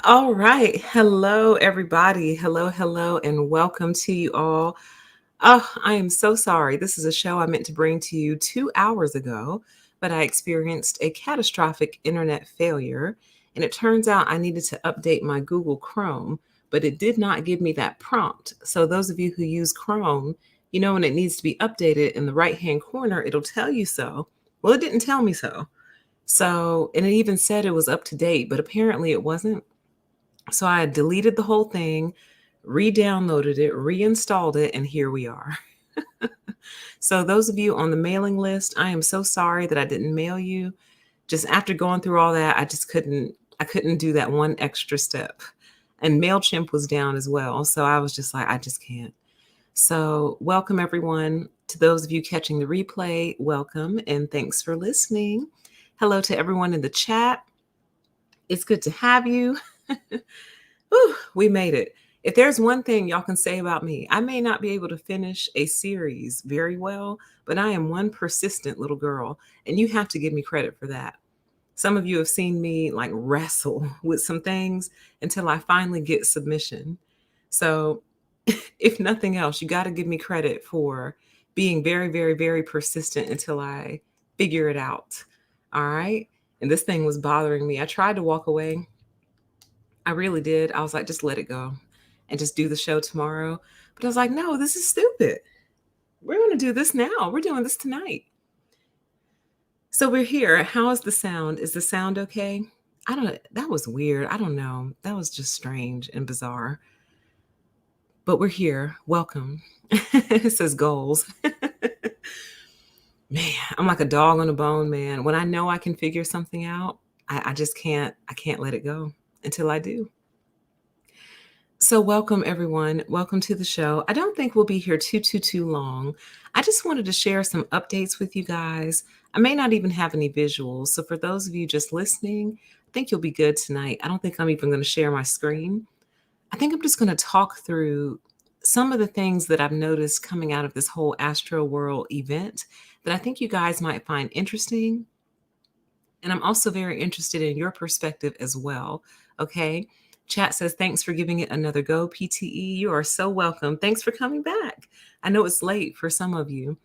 All right. Hello, everybody. Hello, and welcome to you all. Oh, I am so sorry. This is a show I meant to bring to you 2 hours ago, but I experienced a catastrophic internet failure. And it turns out I needed to update my Google Chrome, but it did not give me that prompt. So, those of you who use Chrome, when it needs to be updated in the right hand corner, it'll tell you so. Well, it didn't tell me so. And it even said it was up to date, but apparently it wasn't. So I deleted the whole thing, re-downloaded it, reinstalled it, and here we are. So those of you on the mailing list, I am so sorry that I didn't mail you. Just after going through all that, I couldn't do that one extra step. And MailChimp was down as well. So I was just like, I just can't. So welcome everyone. To those of you catching the replay, welcome and thanks for listening. Hello to everyone in the chat. It's good to have you. Whew, we made it. If there's one thing y'all can say about me, I may not be able to finish a series very well, but I am one persistent little girl, and you have to give me credit for that. Some of you have seen me like wrestle with some things until I finally get submission. So, if nothing else, you got to give me credit for being very, very, very persistent until I figure it out. All right. And this thing was bothering me. I tried to walk away. I really did. I was like, just let it go and just do the show tomorrow. But I was like, no, this is stupid. We're going to do this now. We're doing this tonight. So we're here. How is the sound? Is the sound okay? That was weird. I don't know. That was just strange and bizarre. But we're here. Welcome. It says goals. Man, I'm like a dog on a bone, man. When I know I can figure something out, I just can't let it go until I do. So welcome everyone. Welcome to the show. I don't think we'll be here too long. I just wanted to share some updates with you guys. I may not even have any visuals. So for those of you just listening, I think you'll be good tonight. I don't think I'm even going to share my screen. I think I'm just going to talk through some of the things that I've noticed coming out of this whole Astroworld event that I think you guys might find interesting. And I'm also very interested in your perspective as well. Okay. Chat says, thanks for giving it another go, PTE. You are so welcome. Thanks for coming back. I know it's late for some of you,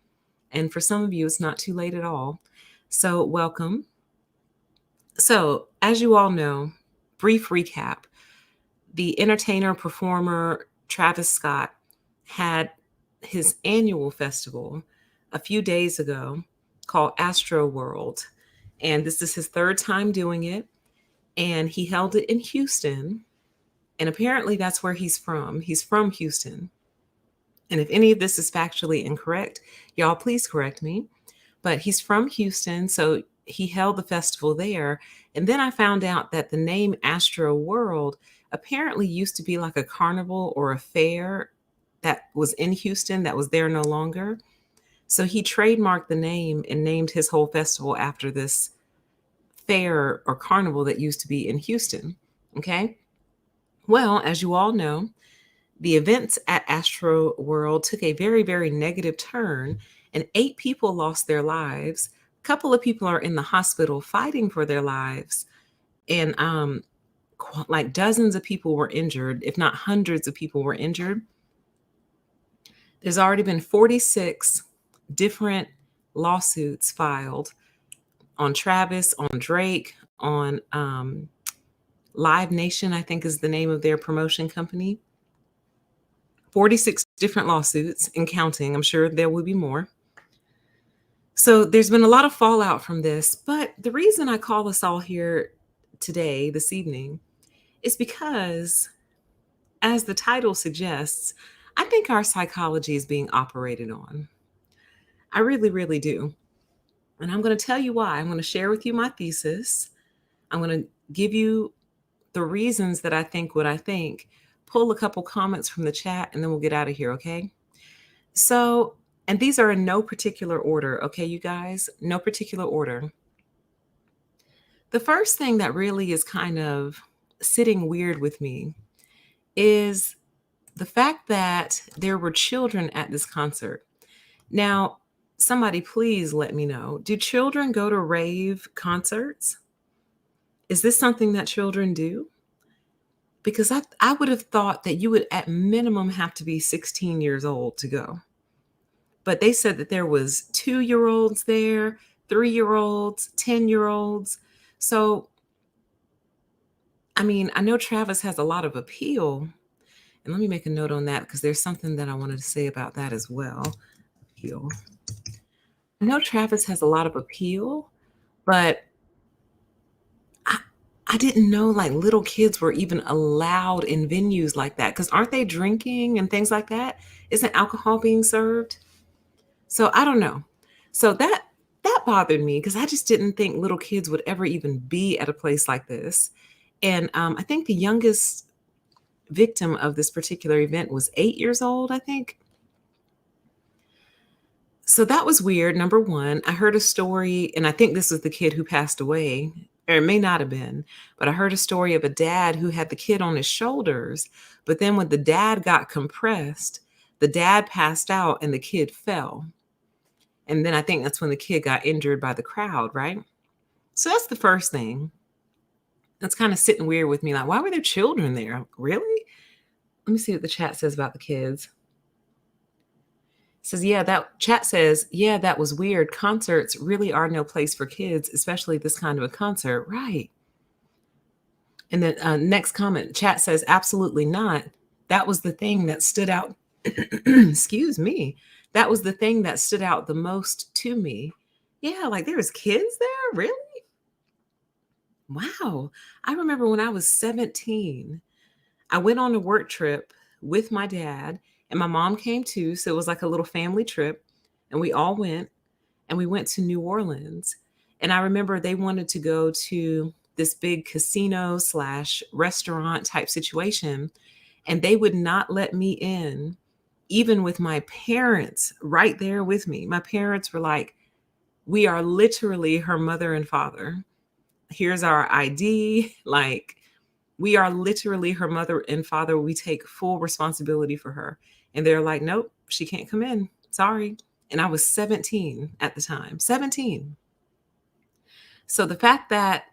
and for some of you, it's not too late at all. So, welcome. So, as you all know, brief recap the entertainer performer Travis Scott had his annual festival a few days ago called Astroworld. And this is his third time doing it. And he held it in Houston. And apparently that's where he's from. He's from Houston. And if any of this is factually incorrect, y'all please correct me. But he's from Houston, so he held the festival there. And then I found out that the name Astro World apparently used to be like a carnival or a fair that was in Houston that was there no longer. So he trademarked the name and named his whole festival after this fair or carnival that used to be in Houston. Okay. Well, as you all know, the events at Astro World took a very, very negative turn, and 8 people lost their lives. A couple of people are in the hospital fighting for their lives, and like dozens of people were injured, if not hundreds of people were injured. There's already been 46 different lawsuits filed on Travis, on Drake, on Live Nation, I think is the name of their promotion company. 46 different lawsuits and counting. I'm sure there will be more. So there's been a lot of fallout from this. But the reason I call us all here today, this evening, is because, as the title suggests, I think our psychology is being operated on. I really, really do. And I'm going to tell you why. I'm going to share with you my thesis. I'm going to give you the reasons that I think what I think, pull a couple comments from the chat, and then we'll get out of here, okay? So, and these are in no particular order, okay, you guys? No particular order. The first thing that really is kind of sitting weird with me is the fact that there were children at this concert. Now, somebody please let me know, do children go to rave concerts? Is this something that children do? because I would have thought that you would at minimum have to be 16 years old to go. But they said that there was 2-year-olds there, 3-year-olds, 10-year-olds. So, I mean, I know Travis has a lot of appeal. And let me make a note on that because there's something that I wanted to say about that as well. Appeal. I know Travis has a lot of appeal, but I, I didn't know like little kids were even allowed in venues like that. Because aren't they drinking and things like that? Isn't alcohol being served? So I don't know. So that bothered me because I just didn't think little kids would ever even be at a place like this. And I think the youngest victim of this particular event was 8 years old, I think. So that was weird. Number one, I heard a story, and I think this was the kid who passed away, or it may not have been, but I heard a story of a dad who had the kid on his shoulders. But then when the dad got compressed, the dad passed out and the kid fell. And then I think that's when the kid got injured by the crowd, right? So that's the first thing. That's kind of sitting weird with me. Like, why were there children there? Really? Let me see what the chat says about the kids. It says, yeah, that chat says, yeah, that was weird. Concerts really are no place for kids, especially this kind of a concert. Right. And then next comment, chat says, absolutely not. That was the thing that stood out. Excuse me. That was the thing that stood out the most to me. Yeah, like there was kids there? Really? Wow. I remember when I was 17, I went on a work trip with my dad, and my mom came too. So it was like a little family trip, and we all went, and we went to New Orleans. And I remember they wanted to go to this big casino slash restaurant type situation, and they would not let me in, even with my parents right there with me. My parents were like, we are literally her mother and father. Here's our ID. Like, we are literally her mother and father. We take full responsibility for her. And they're like, nope, she can't come in. Sorry. And I was 17 at the time, 17. So the fact that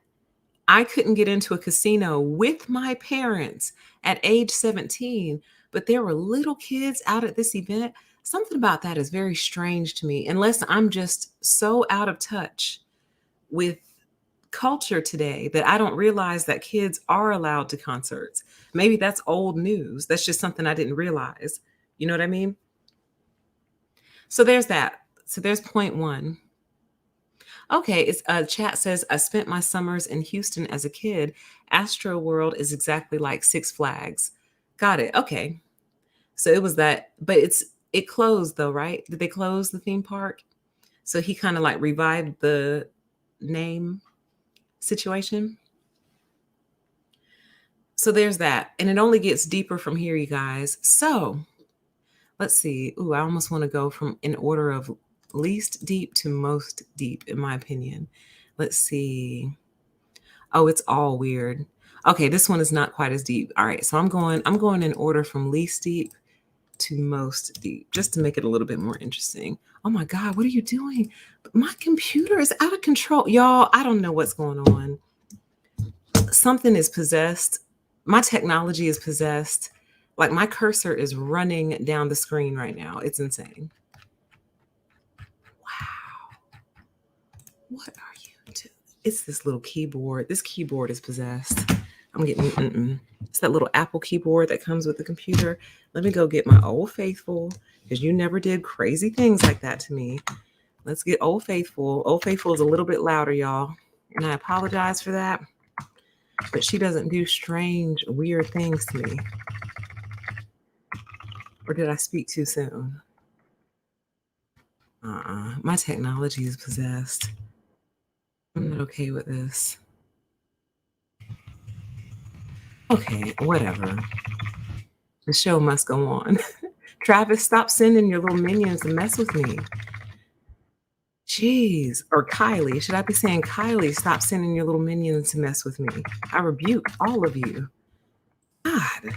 I couldn't get into a casino with my parents at age 17, but there were little kids out at this event, something about that is very strange to me, unless I'm just so out of touch with culture today that I don't realize that kids are allowed to concerts. Maybe that's old news. That's just something I didn't realize. You know what I mean? So there's that. So there's point one. Okay, it's chat says I spent my summers in Houston as a kid. Astroworld is exactly like Six Flags. Got it. Okay. So it was that, but it closed though, right? Did they close the theme park? So he kind of like revived the name situation. So there's that. And it only gets deeper from here, you guys. So let's see. Ooh, I almost want to go from in order of least deep to most deep, in my opinion. Let's see. Oh, it's all weird. Okay, this one is not quite as deep. All right, so I'm going in order from least deep to most deep, just to make it a little bit more interesting. Oh my God, what are you doing? My computer is out of control. Y'all, I don't know what's going on. Something is possessed. My technology is possessed. Like my cursor is running down the screen right now. It's insane. Wow. What are you doing? It's this little keyboard. This keyboard is possessed. I'm getting, it's that little Apple keyboard that comes with the computer. Let me go get my Old Faithful, because you never did crazy things like that to me. Let's get Old Faithful. Old Faithful is a little bit louder, y'all. And I apologize for that. But she doesn't do strange, weird things to me. Or did I speak too soon? My technology is possessed. I'm not okay with this. Okay, whatever. The show must go on. Travis, stop sending your little minions to mess with me. Jeez. Or Kylie. Should I be saying, Kylie, stop sending your little minions to mess with me? I rebuke all of you. God.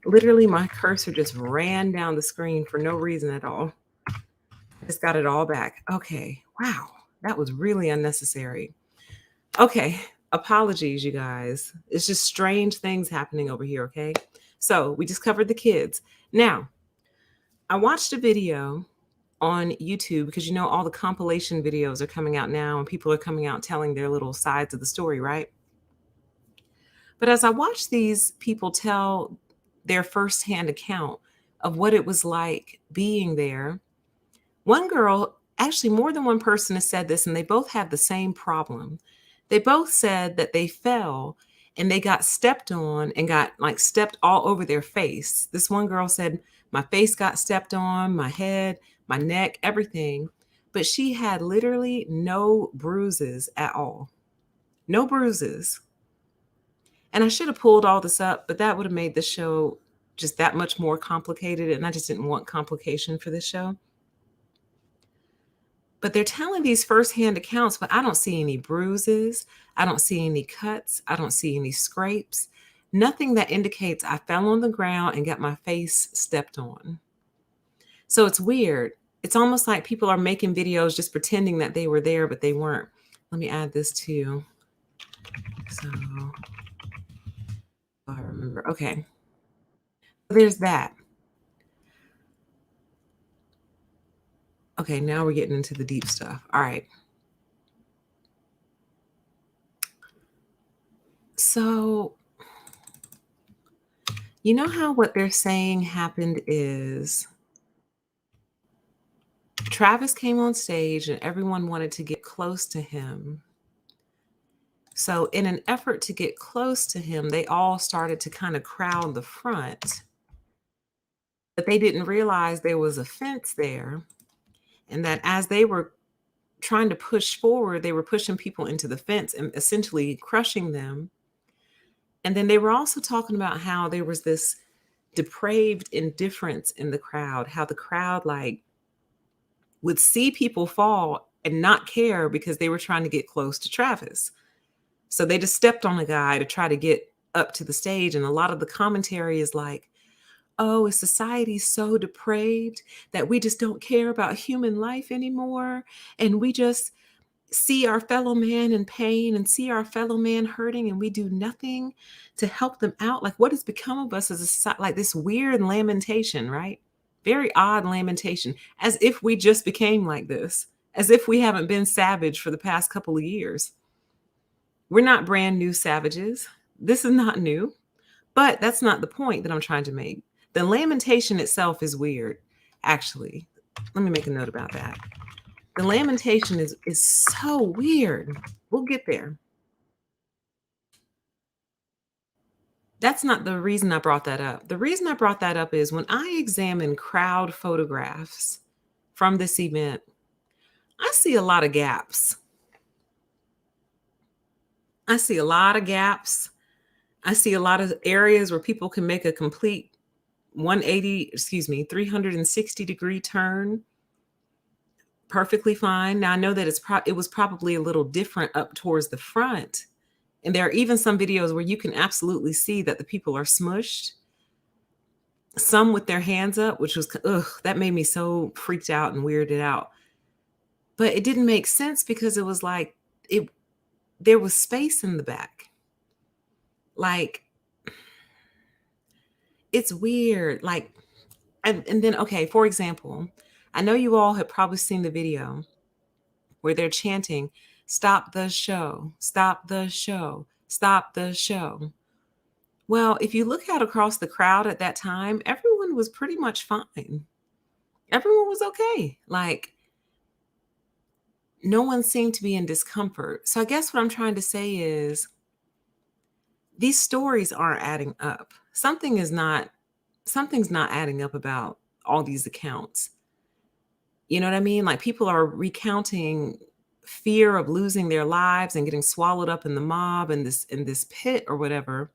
Literally, my cursor just ran down the screen for no reason at all. I just got it all back. Okay. Wow. That was really unnecessary. Okay. Apologies, you guys. It's just strange things happening over here, okay? So we just covered the kids. Now, I watched a video on YouTube because all the compilation videos are coming out now and people are coming out telling their little sides of the story, right? But as I watched these people tell their firsthand account of what it was like being there, one girl, actually more than one person has said this, and they both had the same problem. They both said that they fell and they got stepped on and got like stepped all over their face. This one girl said, my face got stepped on, my head, my neck, everything. But she had literally no bruises at all. No bruises. And I should have pulled all this up, but that would have made the show just that much more complicated. And I just didn't want complication for this show. But they're telling these firsthand accounts, but I don't see any bruises. I don't see any cuts. I don't see any scrapes. Nothing that indicates I fell on the ground and got my face stepped on. So it's weird. It's almost like people are making videos just pretending that they were there, but they weren't. Let me add this too. So I remember. Okay. There's that. Okay, now we're getting into the deep stuff. All right. So, you know how what they're saying happened is Travis came on stage and everyone wanted to get close to him. So, in an effort to get close to him, they all started to kind of crowd the front. But they didn't realize there was a fence there, and that as they were trying to push forward, they were pushing people into the fence and essentially crushing them. And then they were also talking about how there was this depraved indifference in the crowd, how the crowd would see people fall and not care because they were trying to get close to Travis. So they just stepped on a guy to try to get up to the stage. And a lot of the commentary is like, oh, is society so depraved that we just don't care about human life anymore? And we just see our fellow man in pain and see our fellow man hurting, and we do nothing to help them out. Like, what has become of us as a society? Like this weird lamentation, right? Very odd lamentation, as if we just became like this, as if we haven't been savage for the past couple of years. We're not brand new savages. This is not new, but that's not the point that I'm trying to make. The lamentation itself is weird, actually. Let me make a note about that. The lamentation is so weird. We'll get there. That's not the reason I brought that up. The reason I brought that up is when I examine crowd photographs from this event, I see a lot of gaps. I see a lot of gaps. I see a lot of areas where people can make a complete 360-degree turn perfectly fine. Now I know that it was probably a little different up towards the front. And there are even some videos where you can absolutely see that the people are smushed. Some with their hands up, which was, that made me so freaked out and weirded out. But it didn't make sense because it was like, there was space in the back. Like, it's weird. Like, and then, okay, for example, I know you all have probably seen the video where they're chanting, stop the show, stop the show, stop the show. Well, if you look out across the crowd at that time, everyone was pretty much fine. Everyone was okay. Like, no one seemed to be in discomfort. So I guess what I'm trying to say is these stories aren't adding up. Something's not adding up about all these accounts. You know what I mean? Like, people are recounting fear of losing their lives and getting swallowed up in the mob and this pit or whatever.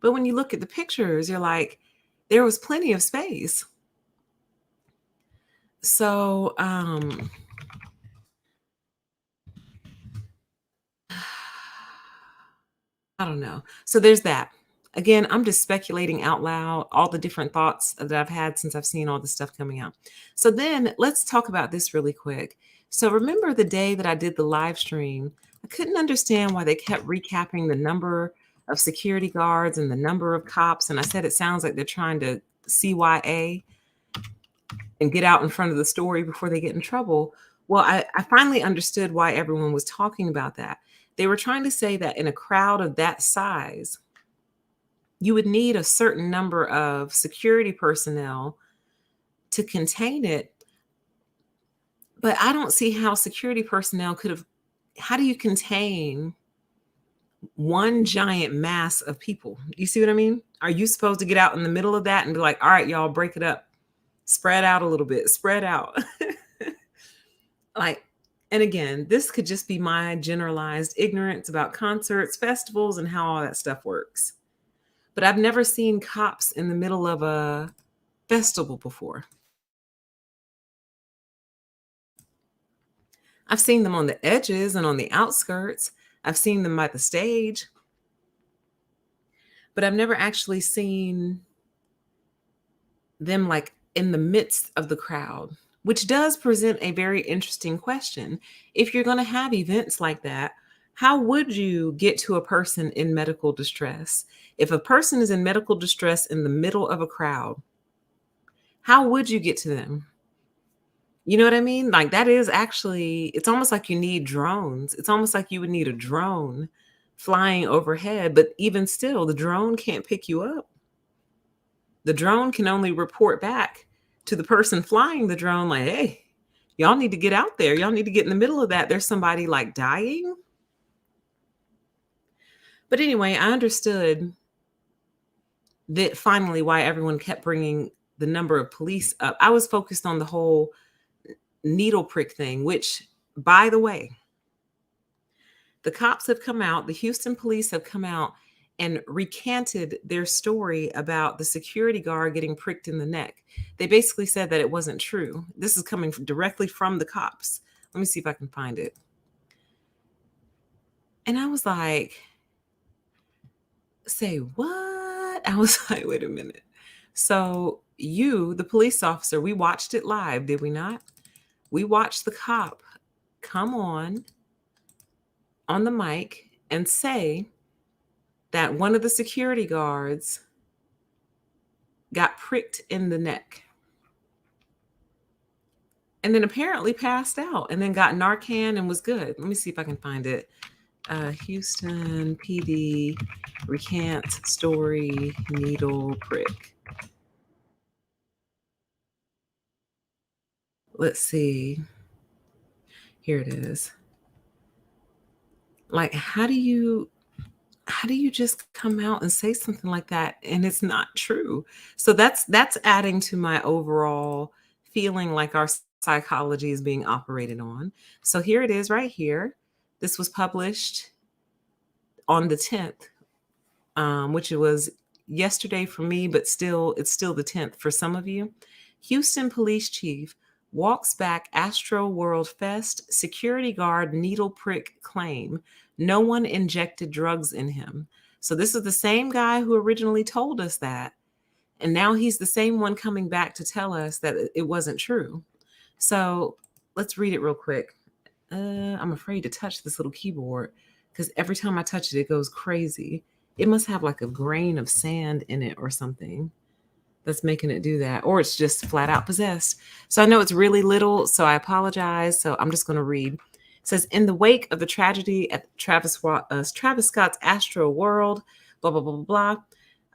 But when you look at the pictures, you're like, there was plenty of space. So, I don't know. So there's that. Again, I'm just speculating out loud all the different thoughts that I've had since I've seen all this stuff coming out. So then let's talk about this really quick. So remember the day that I did the live stream, I I couldn't understand why they kept recapping the number of security guards and the number of cops. And I said, it sounds like they're trying to CYA and get out in front of the story before they get in trouble. Well, I finally understood why everyone was talking about that. They were trying to say that in a crowd of that size, you would need a certain number of security personnel to contain it. But I don't see how security personnel could have, how do you contain one giant mass of people? You see what I mean? Are you supposed to get out in the middle of that and be like, all right, y'all, break it up, spread out a little bit, spread out? Like, and again, this could just be my generalized ignorance about concerts, festivals, and how all that stuff works. But I've never seen cops in the middle of a festival before. I've seen them on the edges and on the outskirts. I've seen them at the stage, but I've never actually seen them like in the midst of the crowd, which does present a very interesting question. If you're going to have events like that, how would you get to a person in medical distress? If a person is in medical distress in the middle of a crowd, how would you get to them? You know what I mean? Like that is actually, it's almost like you need drones. It's almost like you would need a drone flying overhead, but even still, the drone can't pick you up. The drone can only report back to the person flying the drone, like, hey, y'all need to get out there. Y'all need to get in the middle of that. There's somebody like dying. But anyway, I understood that finally why everyone kept bringing the number of police up. I was focused on the whole needle prick thing, which, by the way, the cops have come out, the Houston police have come out and recanted their story about the security guard getting pricked in the neck. They basically said that it wasn't true. This is coming directly from the cops. Let me see if I can find it. And I was like, say what? I was like, wait a minute. So you, the police officer, we watched it live, did we not? We watched the cop come on the mic and say that one of the security guards got pricked in the neck and then apparently passed out and then got Narcan and was good. Let me see if I can find it. Houston PD recant story needle prick. Let's see. Here it is. Like, how do you just come out and say something like that and it's not true? So that's adding to my overall feeling like our psychology is being operated on. So here it is right here. This was published on the 10th, which it was yesterday for me, but still, it's still the 10th for some of you. Houston police chief walks back Astroworld Fest security guard needle prick claim. No one injected drugs in him. So this is the same guy who originally told us that. And now he's the same one coming back to tell us that it wasn't true. So let's read it real quick. I'm afraid to touch this little keyboard because every time I touch it, it goes crazy. It must have like a grain of sand in it or something that's making it do that, or it's just flat out possessed. So I know it's really little, so I apologize. So I'm just going to read. It says, in the wake of the tragedy at Travis Scott's Astroworld, blah, blah, blah, blah,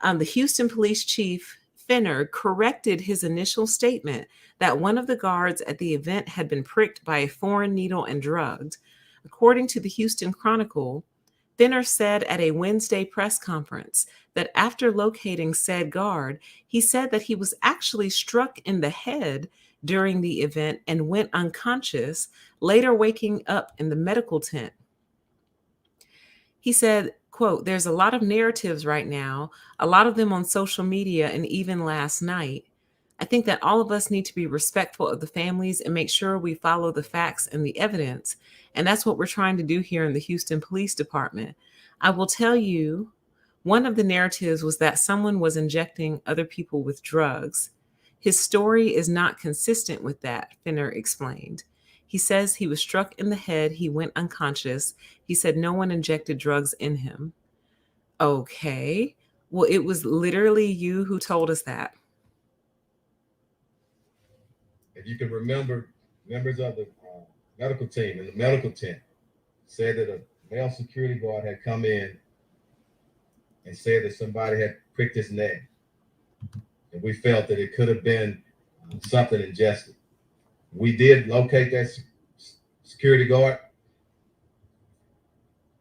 blah, the Houston police chief, Finner, corrected his initial statement that one of the guards at the event had been pricked by a foreign needle and drugged. According to the Houston Chronicle, Finner said at a Wednesday press conference that after locating said guard, he said that he was actually struck in the head during the event and went unconscious, later waking up in the medical tent. He said, quote, there's a lot of narratives right now, a lot of them on social media and even last night. I think that all of us need to be respectful of the families and make sure we follow the facts and the evidence. And that's what we're trying to do here in the Houston Police Department. I will tell you, one of the narratives was that someone was injecting other people with drugs. His story is not consistent with that, Finner explained. He says he was struck in the head. He went unconscious. He said no one injected drugs in him. Okay. Well, it was literally you who told us that. If you can remember, members of the medical team in the medical tent said that a male security guard had come in and said that somebody had pricked his neck. And we felt that it could have been something ingested. We did locate that security guard.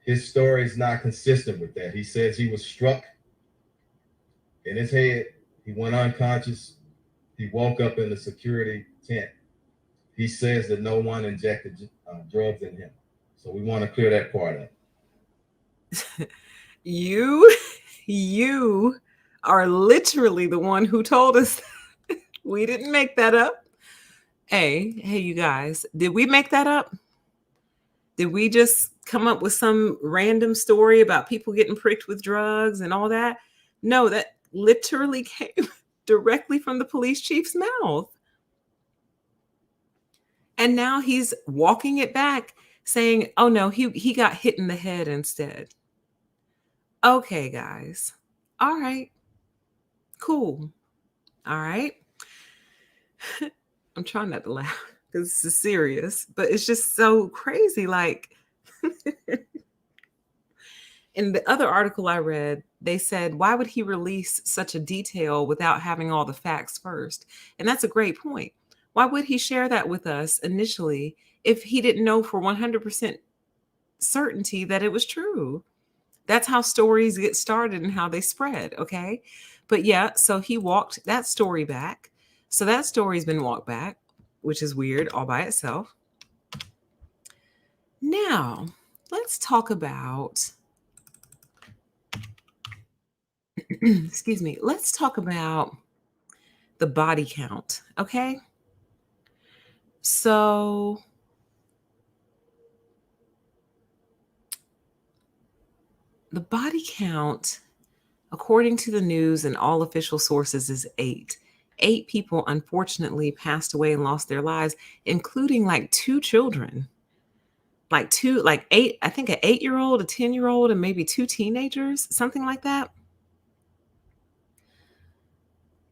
His story is not consistent with that. He says he was struck in his head. He went unconscious. He woke up in the security tent. He says that no one injected drugs in him. So we want to clear that part up. You are literally the one who told us that. We didn't make that up. Hey, you guys, did we make that up? Did we just come up with some random story about people getting pricked with drugs and all that? No, that literally came directly from the police chief's mouth. And now he's walking it back saying, oh no, he got hit in the head instead. Okay, guys. All right. Cool. All right. I'm trying not to laugh because this is serious, but it's just so crazy. Like, in the other article I read, they said, why would he release such a detail without having all the facts first? And that's a great point. Why would he share that with us initially if he didn't know for 100% certainty that it was true? That's how stories get started and how they spread, okay? But yeah, so he walked that story back. So that story's been walked back, which is weird all by itself. Now, let's talk about excuse me, let's talk about the body count, okay? So the body count, according to the news and all official sources, is 8. 8 people unfortunately passed away and lost their lives, including like 2 children. Like 8, I think an 8-year-old, a 10-year-old, and maybe 2 teenagers, something like that.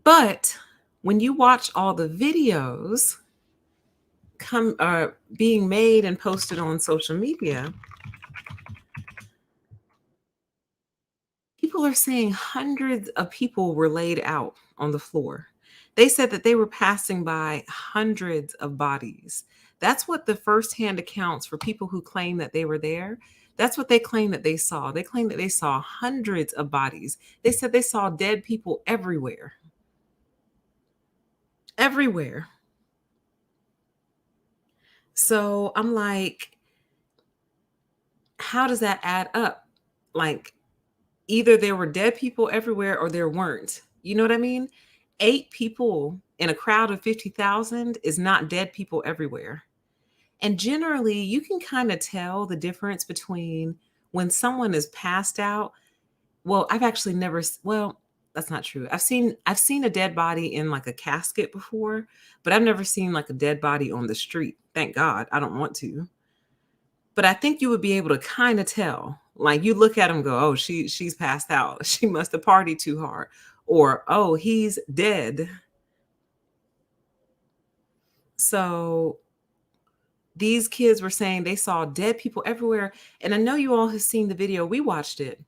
But when you watch all the videos being made and posted on social media, people are saying hundreds of people were laid out on the floor. They said that they were passing by hundreds of bodies. That's what the firsthand accounts for people who claim that they were there. That's what they claim that they saw. They claim that they saw hundreds of bodies. They said they saw dead people everywhere. Everywhere. So I'm like, how does that add up? Like, either there were dead people everywhere or there weren't. You know what I mean? 8 people in a crowd of 50,000 is not dead people everywhere. And generally, you can kind of tell the difference between when someone is passed out. Well, I've actually never, well, that's not true. I've seen a dead body in like a casket before, but I've never seen like a dead body on the street. Thank God. I don't want to. But I think you would be able to kind of tell. Like, you look at him, go, oh, she's passed out. She must have partied too hard. Or, oh, he's dead. So these kids were saying they saw dead people everywhere. And I know you all have seen the video. We watched it,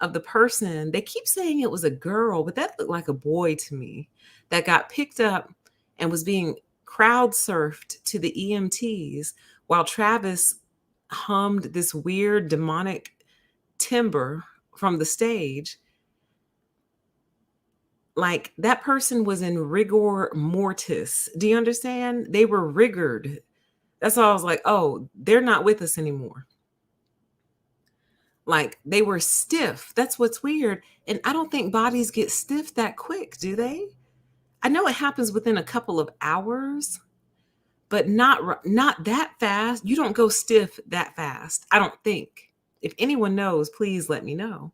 of the person. They keep saying it was a girl, but that looked like a boy to me, that got picked up and was being crowd surfed to the EMTs while Travis hummed this weird demonic timbre from the stage. Like, that person was in rigor mortis. Do you understand? They were rigored. That's why I was like, oh, they're not with us anymore. Like, they were stiff. That's what's weird. And I don't think bodies get stiff that quick, do they? I know it happens within a couple of hours, but not that fast. You don't go stiff that fast, I don't think. If anyone knows, please let me know.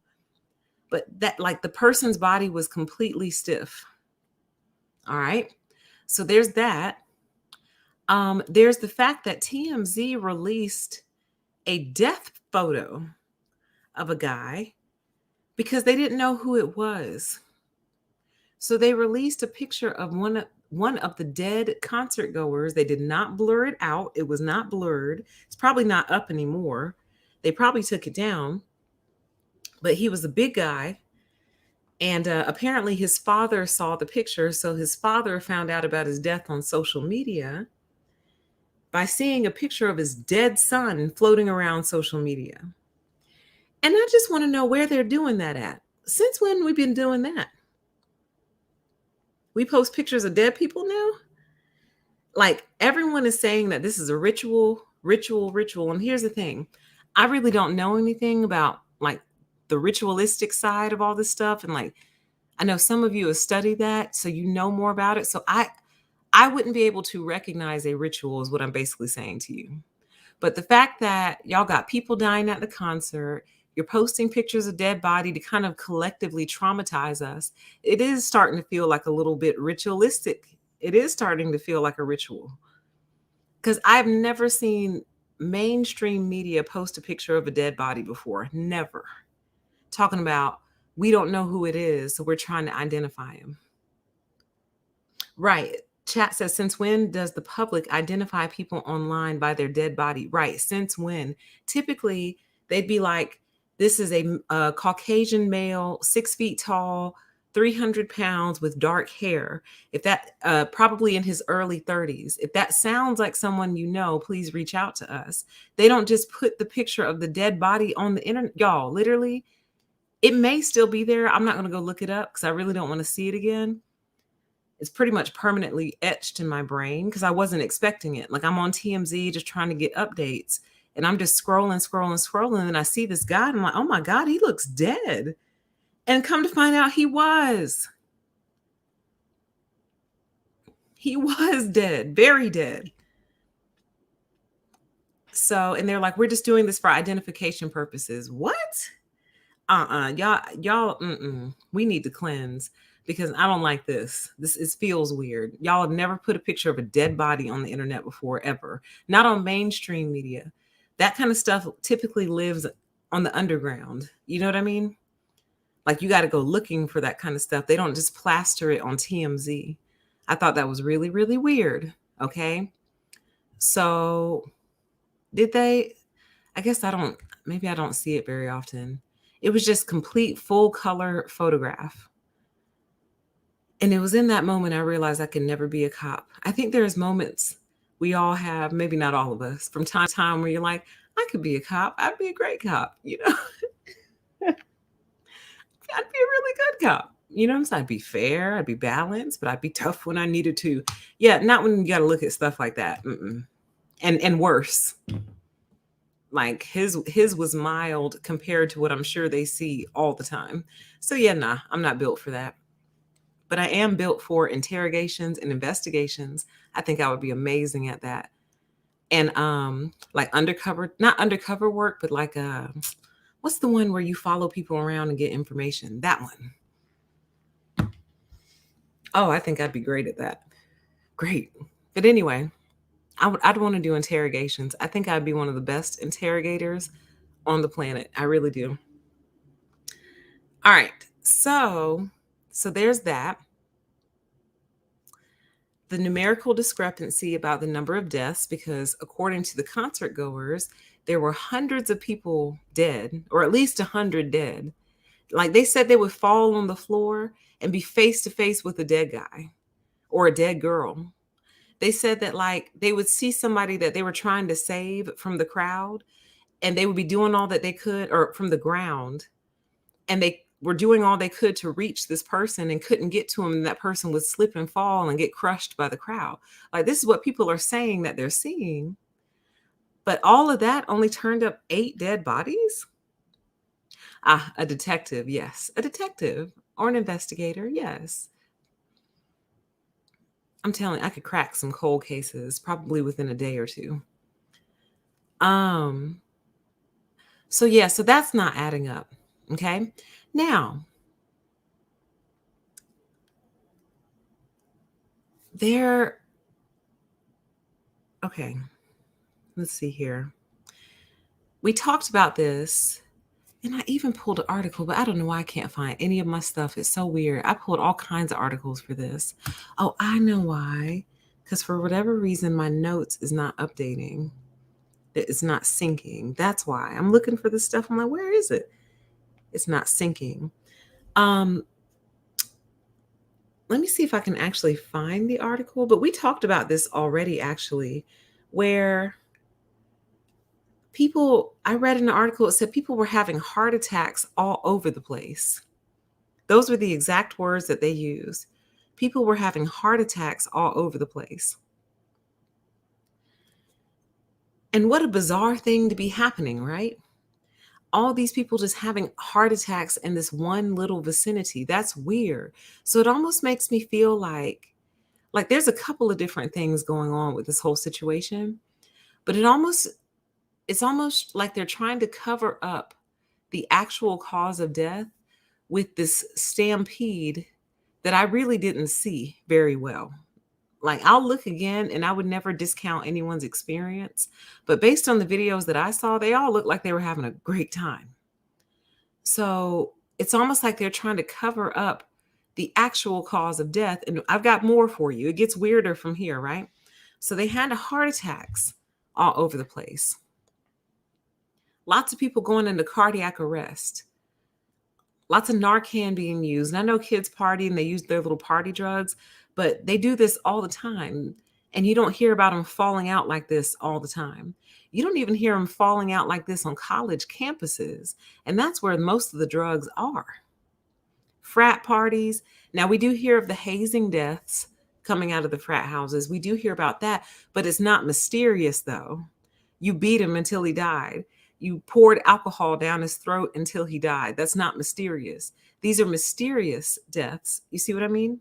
But that, like, the person's body was completely stiff. All right. So there's that. There's the fact that TMZ released a death photo of a guy because they didn't know who it was. So they released a picture of one of the dead concert goers. They did not blur it out. It was not blurred. It's probably not up anymore. They probably took it down. But he was a big guy. And apparently his father saw the picture. So his father found out about his death on social media by seeing a picture of his dead son floating around social media. And I just want to know where they're doing that at. Since when we've been doing that? We post pictures of dead people now? Like everyone is saying that this is a ritual, ritual, ritual. And here's the thing. I really don't know anything about like the ritualistic side of all this stuff. And like I know some of you have studied that, so you know more about it. So I wouldn't be able to recognize a ritual is what I'm basically saying to you. But the fact that y'all got people dying at the concert, you're posting pictures of dead body to kind of collectively traumatize us, it is starting to feel like a little bit ritualistic. It is starting to feel like a ritual. Because I've never seen mainstream media post a picture of a dead body before. Never. Talking about, we don't know who it is, so we're trying to identify him. Right. Chat says, since when does the public identify people online by their dead body? Right. Since when? Typically, they'd be like, this is a Caucasian male, 6 feet tall, 300 pounds with dark hair. If that, probably in his early 30s, if that sounds like someone you know, please reach out to us. They don't just put the picture of the dead body on the internet. Y'all, literally, it may still be there. I'm not going to go look it up because I really don't want to see it again. It's pretty much permanently etched in my brain because I wasn't expecting it. Like I'm on TMZ just trying to get updates and I'm just scrolling, scrolling, scrolling. And I see this guy and I'm like, oh my God, he looks dead. And come to find out he was. He was dead, very dead. So, and they're like, we're just doing this for identification purposes. What? Y'all, we need to cleanse because I don't like this. It feels weird. Y'all have never put a picture of a dead body on the internet before, ever. Not on mainstream media. That kind of stuff typically lives on the underground. You know what I mean? Like you got to go looking for that kind of stuff. They don't just plaster it on TMZ. I thought that was really, really weird. Okay. So did they? I guess maybe I don't see it very often. It was just complete full color photograph. And it was in that moment I realized I could never be a cop. I think there's moments we all have, maybe not all of us, from time to time where you're like, I could be a cop. I'd be a great cop, you know? I'd be a really good cop. You know what I'm saying? I'd be fair, I'd be balanced, but I'd be tough when I needed to. Yeah, not when you got to look at stuff like that. And worse. Like his was mild compared to what I'm sure they see all the time. So yeah, nah, I'm not built for that. But I am built for interrogations and investigations. I think I would be amazing at that. And like not undercover work, but like what's the one where you follow people around and get information? That one. Oh, I think I'd be great at that. Great. But anyway, I'd want to do interrogations. I think I'd be one of the best interrogators on the planet. I really do. All right. So there's that. The numerical discrepancy about the number of deaths, because according to the concert goers, there were hundreds of people dead, or at least 100 dead. Like they said they would fall on the floor and be face to face with a dead guy or a dead girl. They said that like they would see somebody that they were trying to save from the crowd and they would be doing all that they could, or from the ground, and they were doing all they could to reach this person and couldn't get to him, and that person would slip and fall and get crushed by the crowd. Like this is what people are saying that they're seeing. But all of that only turned up 8 dead bodies? A detective, yes. A detective or an investigator, yes. I'm telling you, I could crack some cold cases probably within a day or two. So yeah, so that's not adding up. Okay. Now, there Okay, let's see here. We talked about this, and I even pulled an article, but I don't know why I can't find any of my stuff. It's so weird. I pulled all kinds of articles for this. Oh, I know why. Because for whatever reason, my notes is not updating. It's not syncing. That's why. I'm looking for this stuff. I'm like, where is it? It's not syncing. Um, Let me see if I can actually find the article. But we talked about this already, actually, where people, I read in the article, it said people were having heart attacks all over the place. Those were the exact words that they used. People were having heart attacks all over the place. And what a bizarre thing to be happening, right? All these people just having heart attacks in this one little vicinity. That's weird. So it almost makes me feel like there's a couple of different things going on with this whole situation, but it's almost like they're trying to cover up the actual cause of death with this stampede that I really didn't see very well. Like, I'll look again and I would never discount anyone's experience, but based on the videos that I saw, they all looked like they were having a great time. So it's almost like they're trying to cover up the actual cause of death. And I've got more for you. It gets weirder from here, right? So they had heart attacks all over the place. Lots of people going into cardiac arrest. Lots of Narcan being used. And I know kids party and they use their little party drugs, but they do this all the time. And you don't hear about them falling out like this all the time. You don't even hear them falling out like this on college campuses. And that's where most of the drugs are. Frat parties. Now, we do hear of the hazing deaths coming out of the frat houses. We do hear about that, but it's not mysterious, though. You beat him until he died. You poured alcohol down his throat until he died. That's not mysterious. These are mysterious deaths. You see what I mean?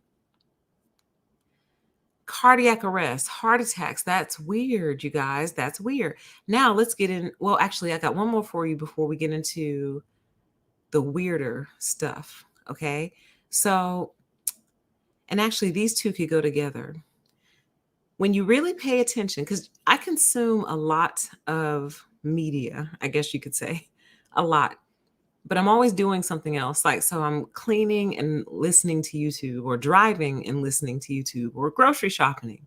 Cardiac arrest, heart attacks. That's weird, you guys. That's weird. Now let's get in. Well, actually, I got one more for you before we get into the weirder stuff. Okay. So, and actually, these two could go together. When you really pay attention, because I consume a lot of media, I guess you could say, a lot, but I'm always doing something else. Like, so I'm cleaning and listening to YouTube, or driving and listening to YouTube, or grocery shopping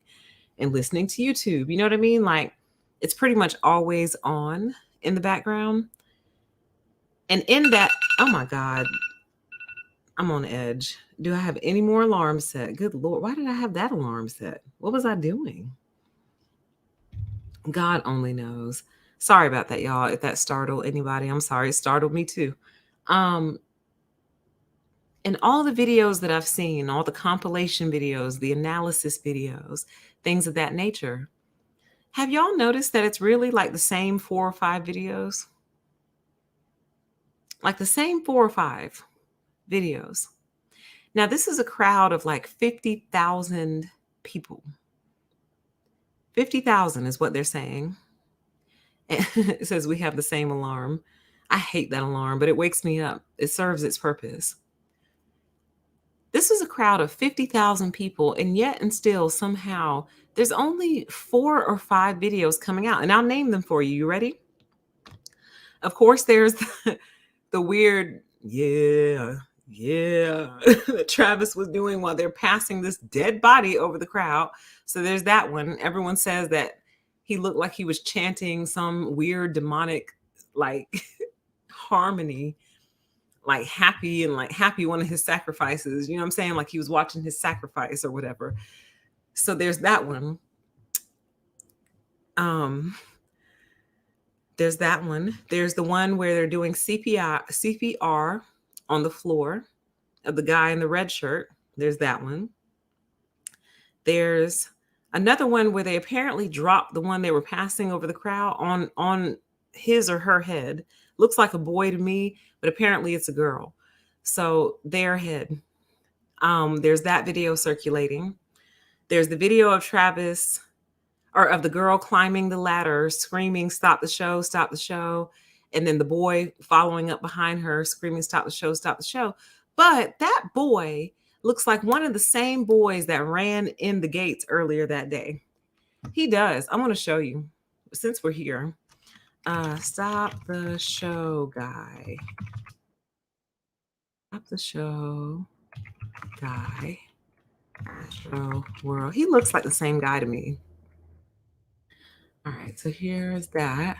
and listening to YouTube. You know what I mean? Like, it's pretty much always on in the background. And in that, oh my God, I'm on edge. Do I have any more alarms set? Good Lord. Why did I have that alarm set? What was I doing? God only knows. Sorry about that, y'all. If that startled anybody, I'm sorry. It startled me too. Um, and all the videos that I've seen, all the compilation videos, the analysis videos, things of that nature, have y'all noticed that it's really like the same 4 or 5 videos? Like the same 4 or 5 videos. Now, this is a crowd of like 50,000 people. 50,000 is what they're saying. It says we have the same alarm. I hate that alarm, but it wakes me up. It serves its purpose. This is a crowd of 50,000 people, and yet and still somehow there's only 4 or 5 videos coming out, and I'll name them for you. You ready? Of course, there's the weird, yeah, that Travis was doing while they're passing this dead body over the crowd. So there's that one. Everyone says that he looked like he was chanting some weird demonic, like, harmony, like happy one of his sacrifices. You know what I'm saying? Like he was watching his sacrifice or whatever. So there's that one. There's that one. There's the one where they're doing CPR on the floor of the guy in the red shirt. There's that one. There's another one where they apparently dropped the one they were passing over the crowd on his or her head. Looks like a boy to me, but apparently it's a girl. So their head. There's that video circulating. There's the video of Travis, or of the girl climbing the ladder, screaming, "Stop the show, stop the show." And then the boy following up behind her, screaming, "Stop the show, stop the show." But that boy looks like one of the same boys that ran in the gates earlier that day. He does. I'm going to show you since we're here. Stop the show guy. Stop the show guy. Astro World. He looks like the same guy to me. All right, so here's that.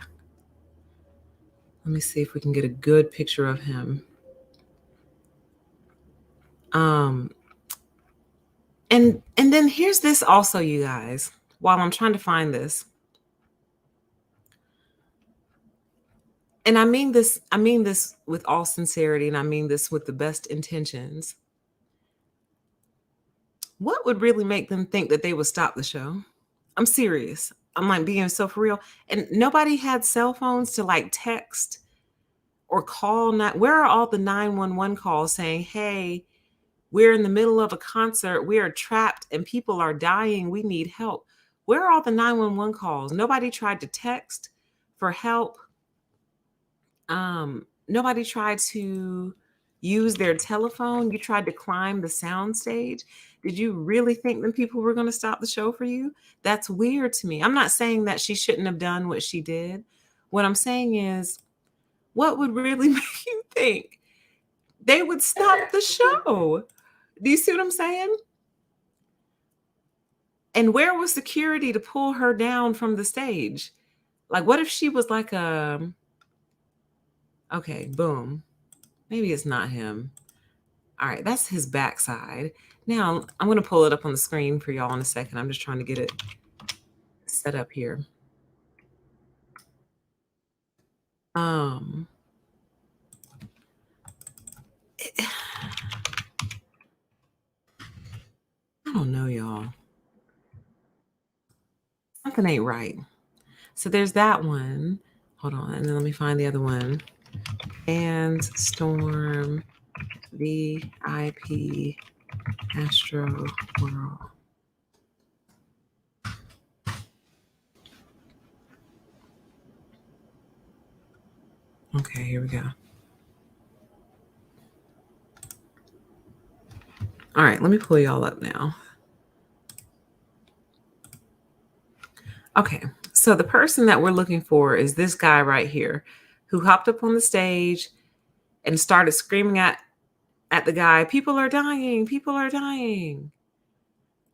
Let me see if we can get a good picture of him. And then here's this also, you guys, while I'm trying to find this. And I mean this with all sincerity, and I mean this with the best intentions. What would really make them think that they would stop the show? I'm serious. I'm like being so for real. And nobody had cell phones to like text or call. Not where are all the 911 calls saying, "Hey, we're in the middle of a concert. We are trapped and people are dying. We need help." Where are all the 911 calls? Nobody tried to text for help. Nobody tried to use their telephone. You tried to climb the sound stage. Did you really think that people were going to stop the show for you? That's weird to me. I'm not saying that she shouldn't have done what she did. What I'm saying is, what would really make you think they would stop the show? Do you see what I'm saying? And where was security to pull her down from the stage? Like, what if she was like okay, boom. Maybe it's not him. All right, that's his backside. Now, I'm going to pull it up on the screen for y'all in a second. I'm just trying to get it set up here. I don't know, y'all. Something ain't right. So there's that one. Hold on, and then let me find the other one. And Storm VIP Astro World. Okay, here we go. All right, let me pull y'all up now. Okay, so the person that we're looking for is this guy right here who hopped up on the stage and started screaming at the guy, "People are dying, people are dying."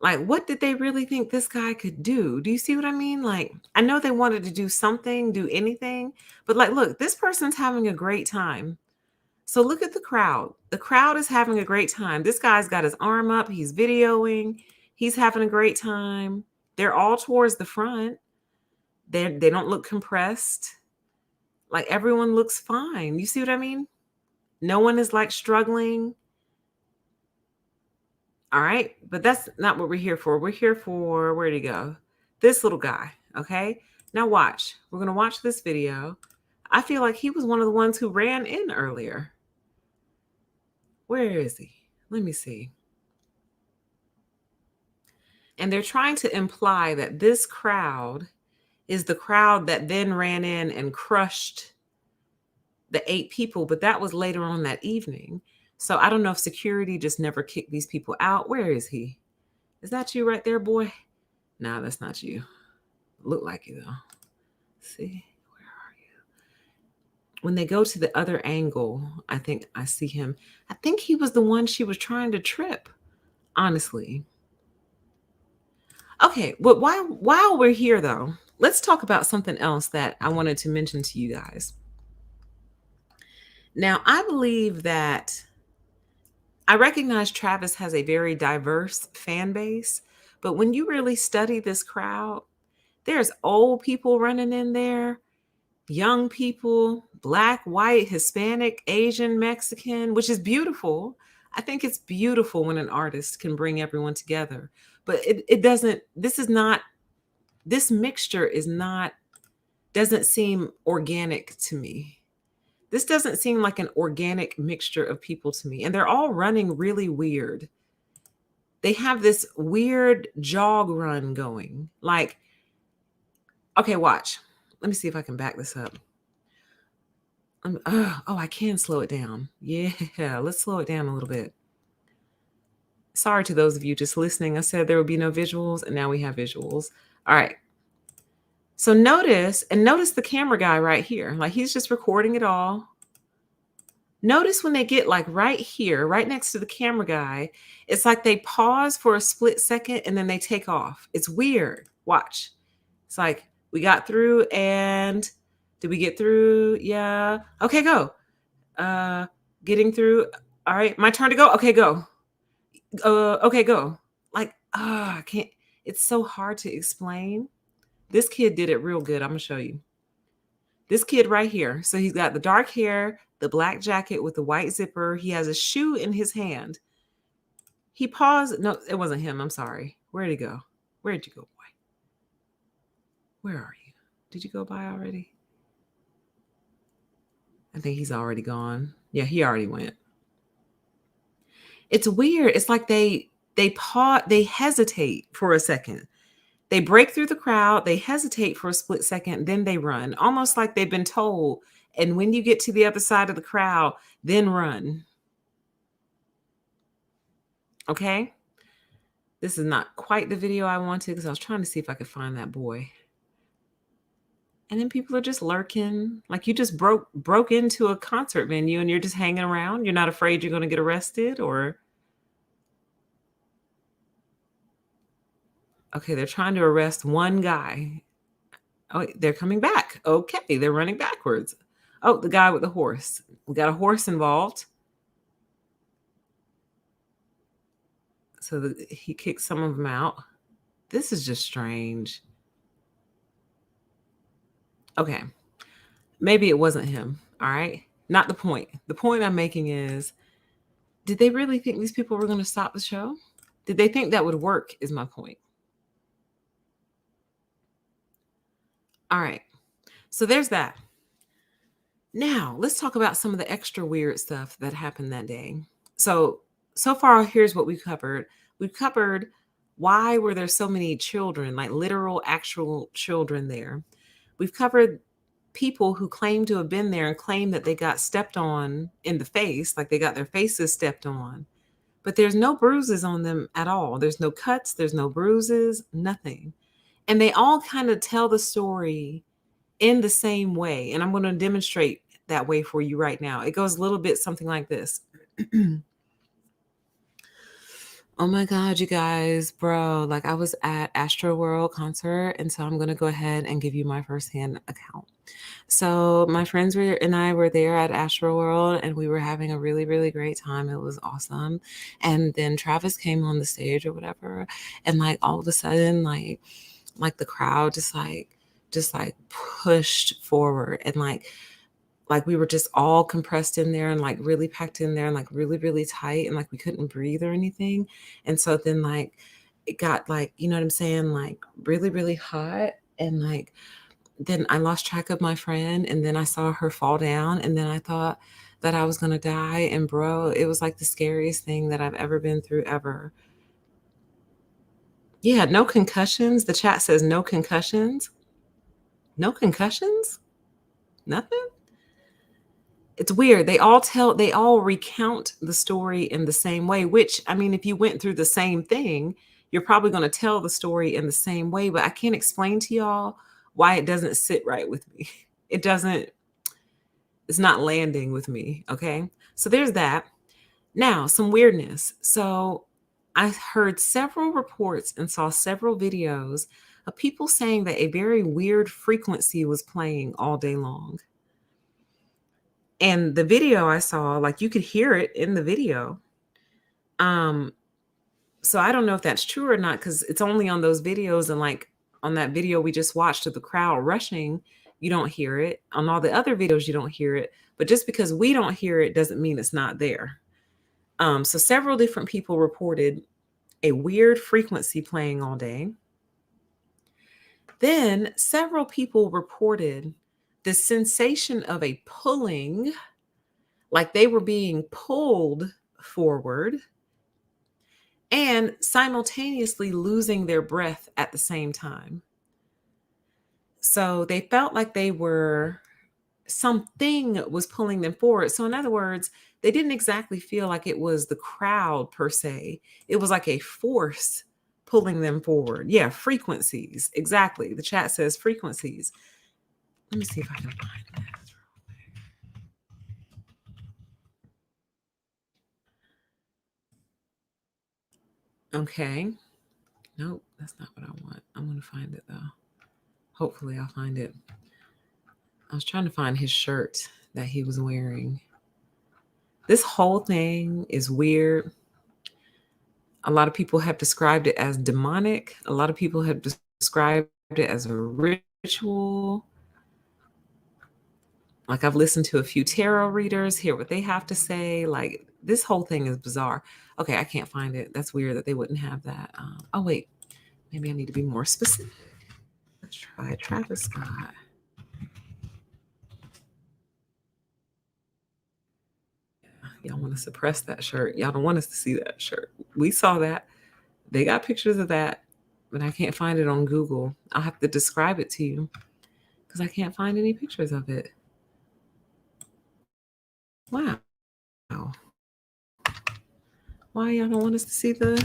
Like, what did they really think this guy could do? Do you see what I mean? Like, I know they wanted to do something, do anything, but like, look, this person's having a great time. So look at the crowd. The crowd is having a great time. This guy's got his arm up, he's videoing, he's having a great time. They're all towards the front. They don't look compressed. Like everyone looks fine. You see what I mean? No one is like struggling. All right. But that's not what we're here for. We're here for, where'd he go? This little guy. Okay. Now watch. We're going to watch this video. I feel like he was one of the ones who ran in earlier. Where is he? Let me see. And they're trying to imply that this crowd is the crowd that then ran in and crushed the 8 people, but that was later on that evening. So I don't know if security just never kicked these people out. Where is he? Is that you right there, boy? No, that's not you. Look like you though. See, where are you? When they go to the other angle, I think I see him. I think he was the one she was trying to trip, honestly. Okay, but while we're here though, let's talk about something else that I wanted to mention to you guys. Now, I believe that I recognize Travis has a very diverse fan base, but when you really study this crowd, there's old people running in there, young people, Black, white, Hispanic, Asian, Mexican, which is beautiful. I think it's beautiful when an artist can bring everyone together, but it doesn't, this mixture is not, doesn't seem organic to me. This doesn't seem like an organic mixture of people to me. And they're all running really weird. They have this weird jog run going. Like, okay, watch. Let me see if I can back this up. I can slow it down. Yeah, let's slow it down a little bit. Sorry to those of you just listening. I said there would be no visuals, and now we have visuals. All right. So notice the camera guy right here. Like he's just recording it all. Notice when they get like right here, right next to the camera guy, it's like they pause for a split second and then they take off. It's weird. Watch. It's like we got through and did we get through? Yeah. Okay, go. Getting through. All right, my turn to go. Okay, go. Okay, go. Like, I can't. It's so hard to explain. This kid did it real good. I'm gonna show you. This kid right here. So he's got the dark hair, the black jacket with the white zipper. He has a shoe in his hand. He paused. No, it wasn't him. I'm sorry. Where'd he go? Where'd you go, boy? Where are you? Did you go by already? I think he's already gone. Yeah, he already went. It's weird. It's like they pause, they hesitate for a second. They break through the crowd, they hesitate for a split second, then they run, almost like they've been told. And when you get to the other side of the crowd, then run. Okay? This is not quite the video I wanted because I was trying to see if I could find that boy. And then people are just lurking, like you just broke into a concert venue and you're just hanging around. You're not afraid you're going to get arrested or okay, they're trying to arrest one guy. Oh, they're coming back. Okay, they're running backwards. Oh, the guy with the horse. We got a horse involved. So he kicked some of them out. This is just strange. Okay, maybe it wasn't him. All right, not the point. The point I'm making is, did they really think these people were going to stop the show? Did they think that would work is my point. All right, so there's that. Now, let's talk about some of the extra weird stuff that happened that day. So far, here's what we covered. We've covered why were there so many children, like literal, actual children there. We've covered people who claim to have been there and claim that they got stepped on in the face, like they got their faces stepped on. But there's no bruises on them at all. There's no cuts, there's no bruises, nothing. And they all kind of tell the story in the same way. And I'm going to demonstrate that way for you right now. It goes a little bit something like this. Oh my God, you guys, bro. Like I was at Astroworld concert. And so I'm going to go ahead and give you my firsthand account. So my friends and I were there at Astroworld and we were having a really, really great time. It was awesome. And then Travis came on the stage or whatever. And like all of a sudden, like the crowd just pushed forward and like we were just all compressed in there and like really packed in there and like really, really tight and like we couldn't breathe or anything. And so then like it got like, you know what I'm saying? Like really, really hot. And like then I lost track of my friend and then I saw her fall down and then I thought that I was going to die. And bro, it was like the scariest thing that I've ever been through ever. Yeah, no concussions. The chat says no concussions. No concussions? Nothing? It's weird. They all recount the story in the same way, which, I mean, if you went through the same thing, you're probably going to tell the story in the same way, but I can't explain to y'all why it doesn't sit right with me. It's not landing with me. Okay. So there's that. Now, some weirdness. So I heard several reports and saw several videos of people saying that a very weird frequency was playing all day long. And the video I saw, like you could hear it in the video. So I don't know if that's true or not, because it's only on those videos and like on that video we just watched of the crowd rushing, you don't hear it. On all the other videos, you don't hear it. But just because we don't hear it doesn't mean it's not there. So several different people reported a weird frequency playing all day. Then several people reported the sensation of a pulling, like they were being pulled forward and simultaneously losing their breath at the same time. So they felt like something was pulling them forward. So in other words, they didn't exactly feel like it was the crowd per se. It was like a force pulling them forward. Yeah, frequencies. Exactly. The chat says frequencies. Let me see if I can find that. Okay. Nope, that's not what I want. I'm going to find it though. Hopefully, I'll find it. I was trying to find his shirt that he was wearing. This whole thing is weird. A lot of people have described it as demonic. A lot of people have described it as a ritual. Like, I've listened to a few tarot readers, hear what they have to say. Like, this whole thing is bizarre. Okay, I can't find it. That's weird that they wouldn't have that. Oh, wait. Maybe I need to be more specific. Let's try Travis Scott. Y'all want to suppress that shirt. Y'all don't want us to see that shirt. We saw that. They got pictures of that, but I can't find it on Google. I'll have to describe it to you because I can't find any pictures of it. Wow. Why y'all don't want us to see the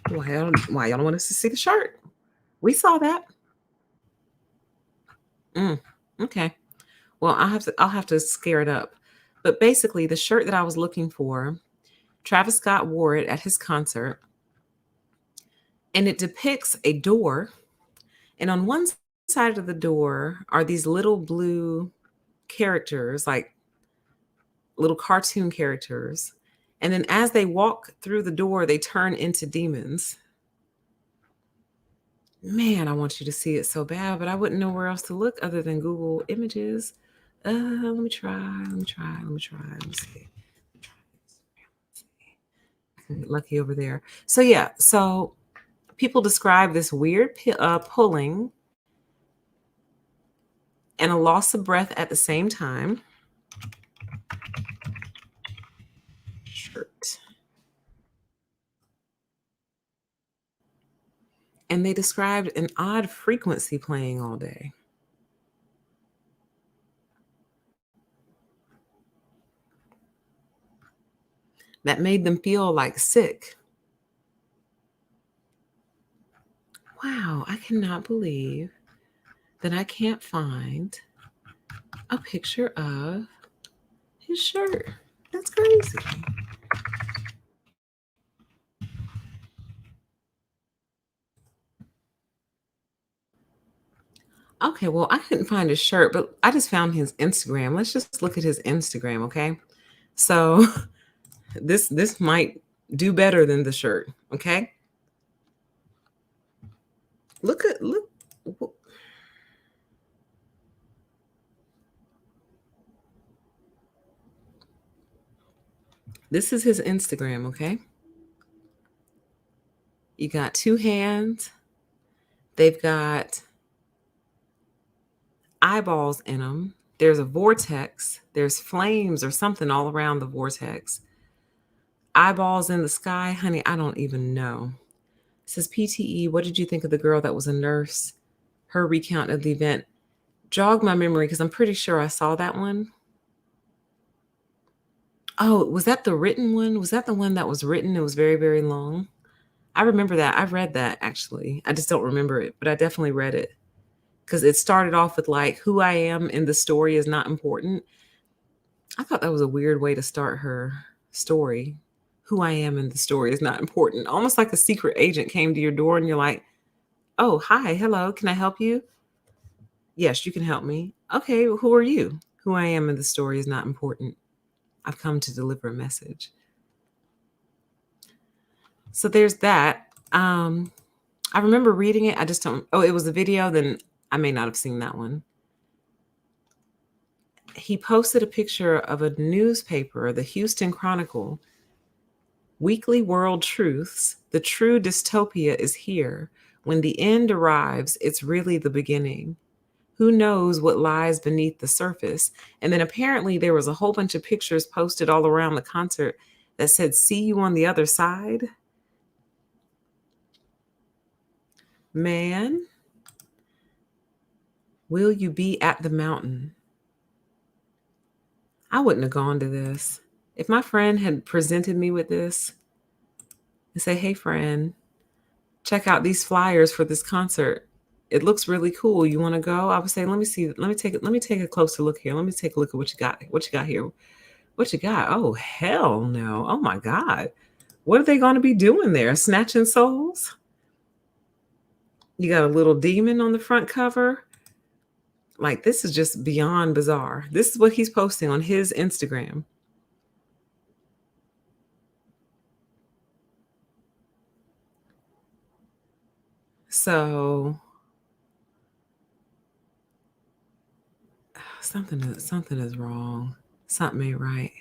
why y'all don't want us to see the shirt? We saw that. Okay. Well, I'll have to scare it up. But basically, the shirt that I was looking for, Travis Scott wore it at his concert, and it depicts a door, and on one side of the door are these little blue characters, like little cartoon characters. And then as they walk through the door, they turn into demons. Man, I want you to see it so bad, but I wouldn't know where else to look other than Google Images. Let me try. Let me see. Get lucky over there. So yeah, so people describe this weird pulling and a loss of breath at the same time. Shirt. And they described an odd frequency playing all day. That made them feel like sick. Wow, I cannot believe that I can't find a picture of his shirt. That's crazy. Okay, well, I couldn't find his shirt, but I just found his Instagram. Let's just look at his Instagram, okay? So this might do better than the shirt, okay? Look. This is his Instagram, okay? You got two hands. They've got eyeballs in them. There's a vortex. There's flames or something all around the vortex. Eyeballs in the sky. Honey, I don't even know. It says PTE, what did you think of the girl that was a nurse? Her recount of the event. Jog my memory because I'm pretty sure I saw that one. Oh, was that the written one? Was that the one that was written? It was very, very long. I remember that. I read that actually. I just don't remember it, but I definitely read it because it started off with like, who I am in the story is not important. I thought that was a weird way to start her story. Who I am in the story is not important. Almost like a secret agent came to your door and you're like, oh, hi, hello, can I help you? Yes, you can help me. Okay, well, who are you? Who I am in the story is not important. I've come to deliver a message. So there's that. I remember reading it. I just don't. Oh, it was a video. Then I may not have seen that one. He posted a picture of a newspaper, the Houston Chronicle. Weekly World Truths. The true dystopia is here. When the end arrives, it's really the beginning. Who knows what lies beneath the surface? And then apparently there was a whole bunch of pictures posted all around the concert that said, see you on the other side. Man, will you be at the mountain? I wouldn't have gone to this. If my friend had presented me with this and say, hey, friend, check out these flyers for this concert. It looks really cool. You want to go? I would say, let me see. Let me take a closer look here. Let me take a look at what you got. What you got here? What you got? Oh, hell no. Oh my God. What are they going to be doing there? Snatching souls? You got a little demon on the front cover. Like, this is just beyond bizarre. This is what he's posting on his Instagram. So something is wrong. Something ain't right.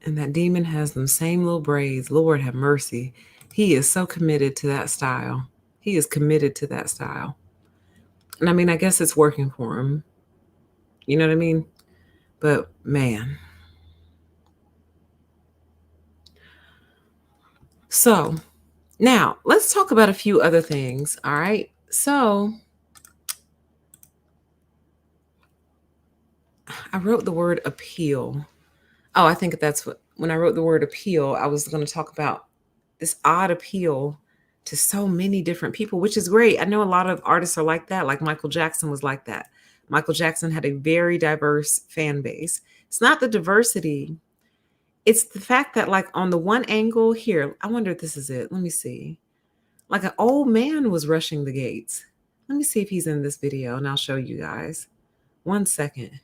And that demon has them same little braids. Lord have mercy. He is so committed to that style. He is committed to that style. And I mean, I guess it's working for him. You know what I mean? But man. So now let's talk about a few other things. All right. So I wrote the word appeal. Oh, I think that's what, when I wrote the word appeal, I was going to talk about this odd appeal to so many different people, which is great. I know a lot of artists are like that. Like Michael Jackson was like that. Michael Jackson had a very diverse fan base. It's not the diversity, it's the fact that, like, on the one angle here, I wonder if this is it. Let me see. Like, an old man was rushing the gates. Let me see if he's in this video and I'll show you guys. 1 second.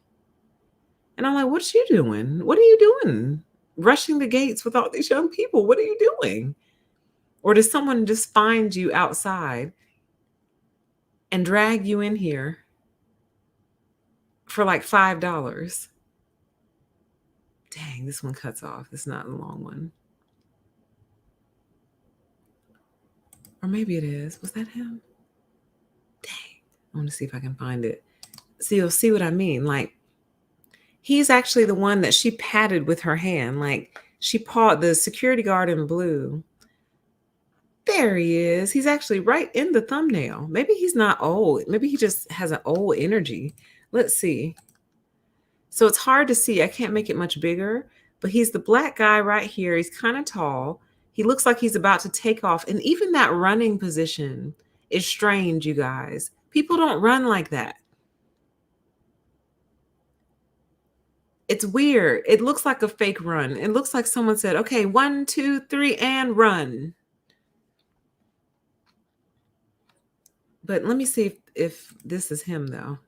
And I'm like, what you doing? What are you doing? Rushing the gates with all these young people. What are you doing? Or does someone just find you outside and drag you in here for like $5? Dang, this one cuts off. It's not a long one. Or maybe it is. Was that him? Dang. I want to see if I can find it. So you'll see what I mean. Like, he's actually the one that she patted with her hand. Like, she pawed the security guard in blue. There he is. He's actually right in the thumbnail. Maybe he's not old. Maybe he just has an old energy. Let's see. So it's hard to see. I can't make it much bigger, but he's the black guy right here. He's kind of tall. He looks like he's about to take off. And even that running position is strange, you guys. People don't run like that. It's weird. It looks like a fake run. It looks like someone said, okay, 1, 2, 3, and run. But let me see if this is him, though.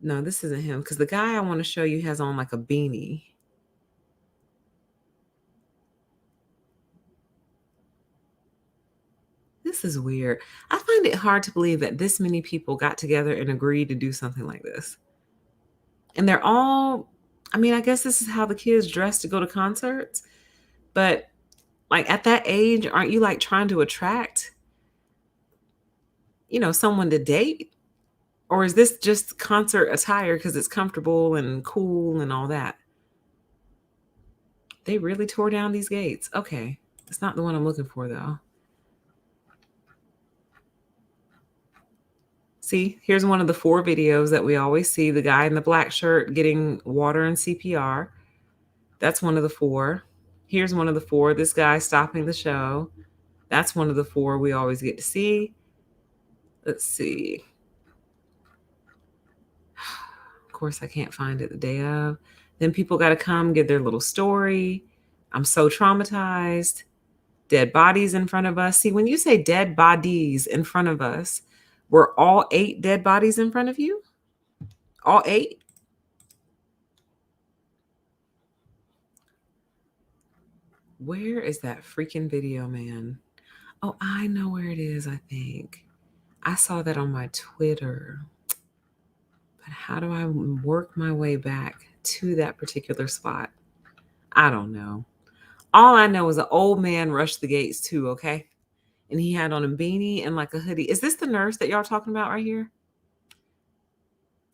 No, this isn't him, because the guy I want to show you has on like a beanie. This is weird. I find it hard to believe that this many people got together and agreed to do something like this. And they're all, I mean, I guess this is how the kids dress to go to concerts. But like, at that age, aren't you like trying to attract, someone to date? Or is this just concert attire because it's comfortable and cool and all that? They really tore down these gates. Okay. It's not the one I'm looking for, though. See, here's one of the 4 videos that we always see. The guy in the black shirt getting water and CPR. That's one of the 4. Here's one of the 4. This guy stopping the show. That's one of the 4 we always get to see. Let's see. Of course, I can't find it the day of. Then people got to come give their little story. I'm so traumatized. Dead bodies in front of us. See, when you say dead bodies in front of us, were all 8 dead bodies in front of you? All 8? Where is that freaking video, man? Oh, I know where it is, I think. I saw that on my Twitter. But how do I work my way back to that particular spot? I don't know. All I know is an old man rushed the gates too, okay? And he had on a beanie and like a hoodie. Is this the nurse that y'all talking about right here?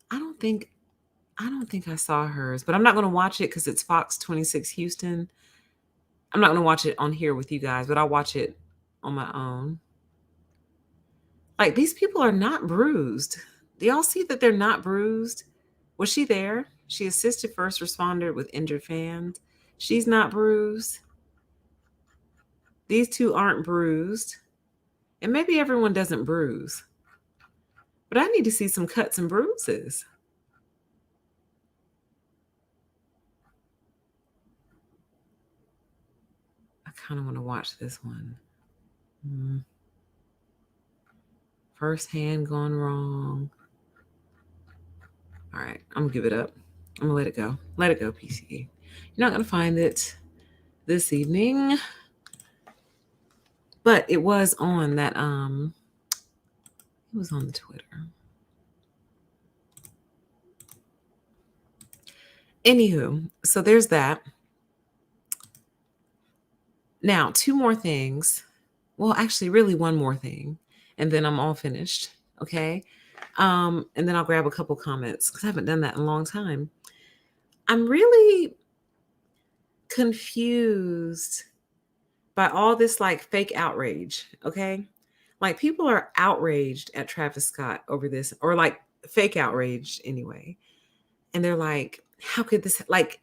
I don't think I saw hers, but I'm not going to watch it because it's Fox 26 Houston. I'm not going to watch it on here with you guys, but I'll watch it on my own. Like, these people are not bruised. Do y'all see that they're not bruised? Was she there? She assisted first responder with injured fans. She's not bruised. These two aren't bruised. And maybe everyone doesn't bruise. But I need to see some cuts and bruises. I kind of want to watch this one. First hand gone wrong. All right, I'm gonna give it up. I'm gonna let it go. Let it go, PCE. You're not gonna find it this evening. But it was on that it was on the Twitter. Anywho, so there's that. Now, two more things. Well, actually, really one more thing, and then I'm all finished. Okay. And then I'll grab a couple comments because I haven't done that in a long time. I'm really confused by all this like fake outrage. Okay. Like people are outraged at Travis Scott over this, or like fake outraged anyway. And they're like, how could this like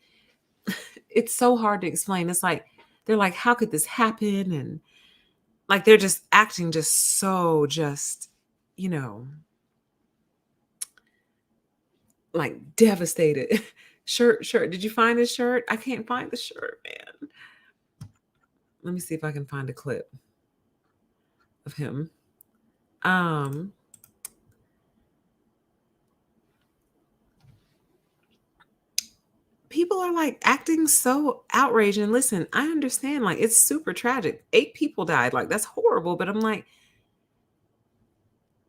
it's so hard to explain. It's like they're like, how could this happen? And like they're just acting just so just, you know, like devastated. Shirt. Did you find his shirt? I can't find the shirt, man. Let me see if I can find a clip of him. People are like acting so outraged. And listen, I understand, like, it's super tragic. 8 people died. Like, that's horrible. But I'm like,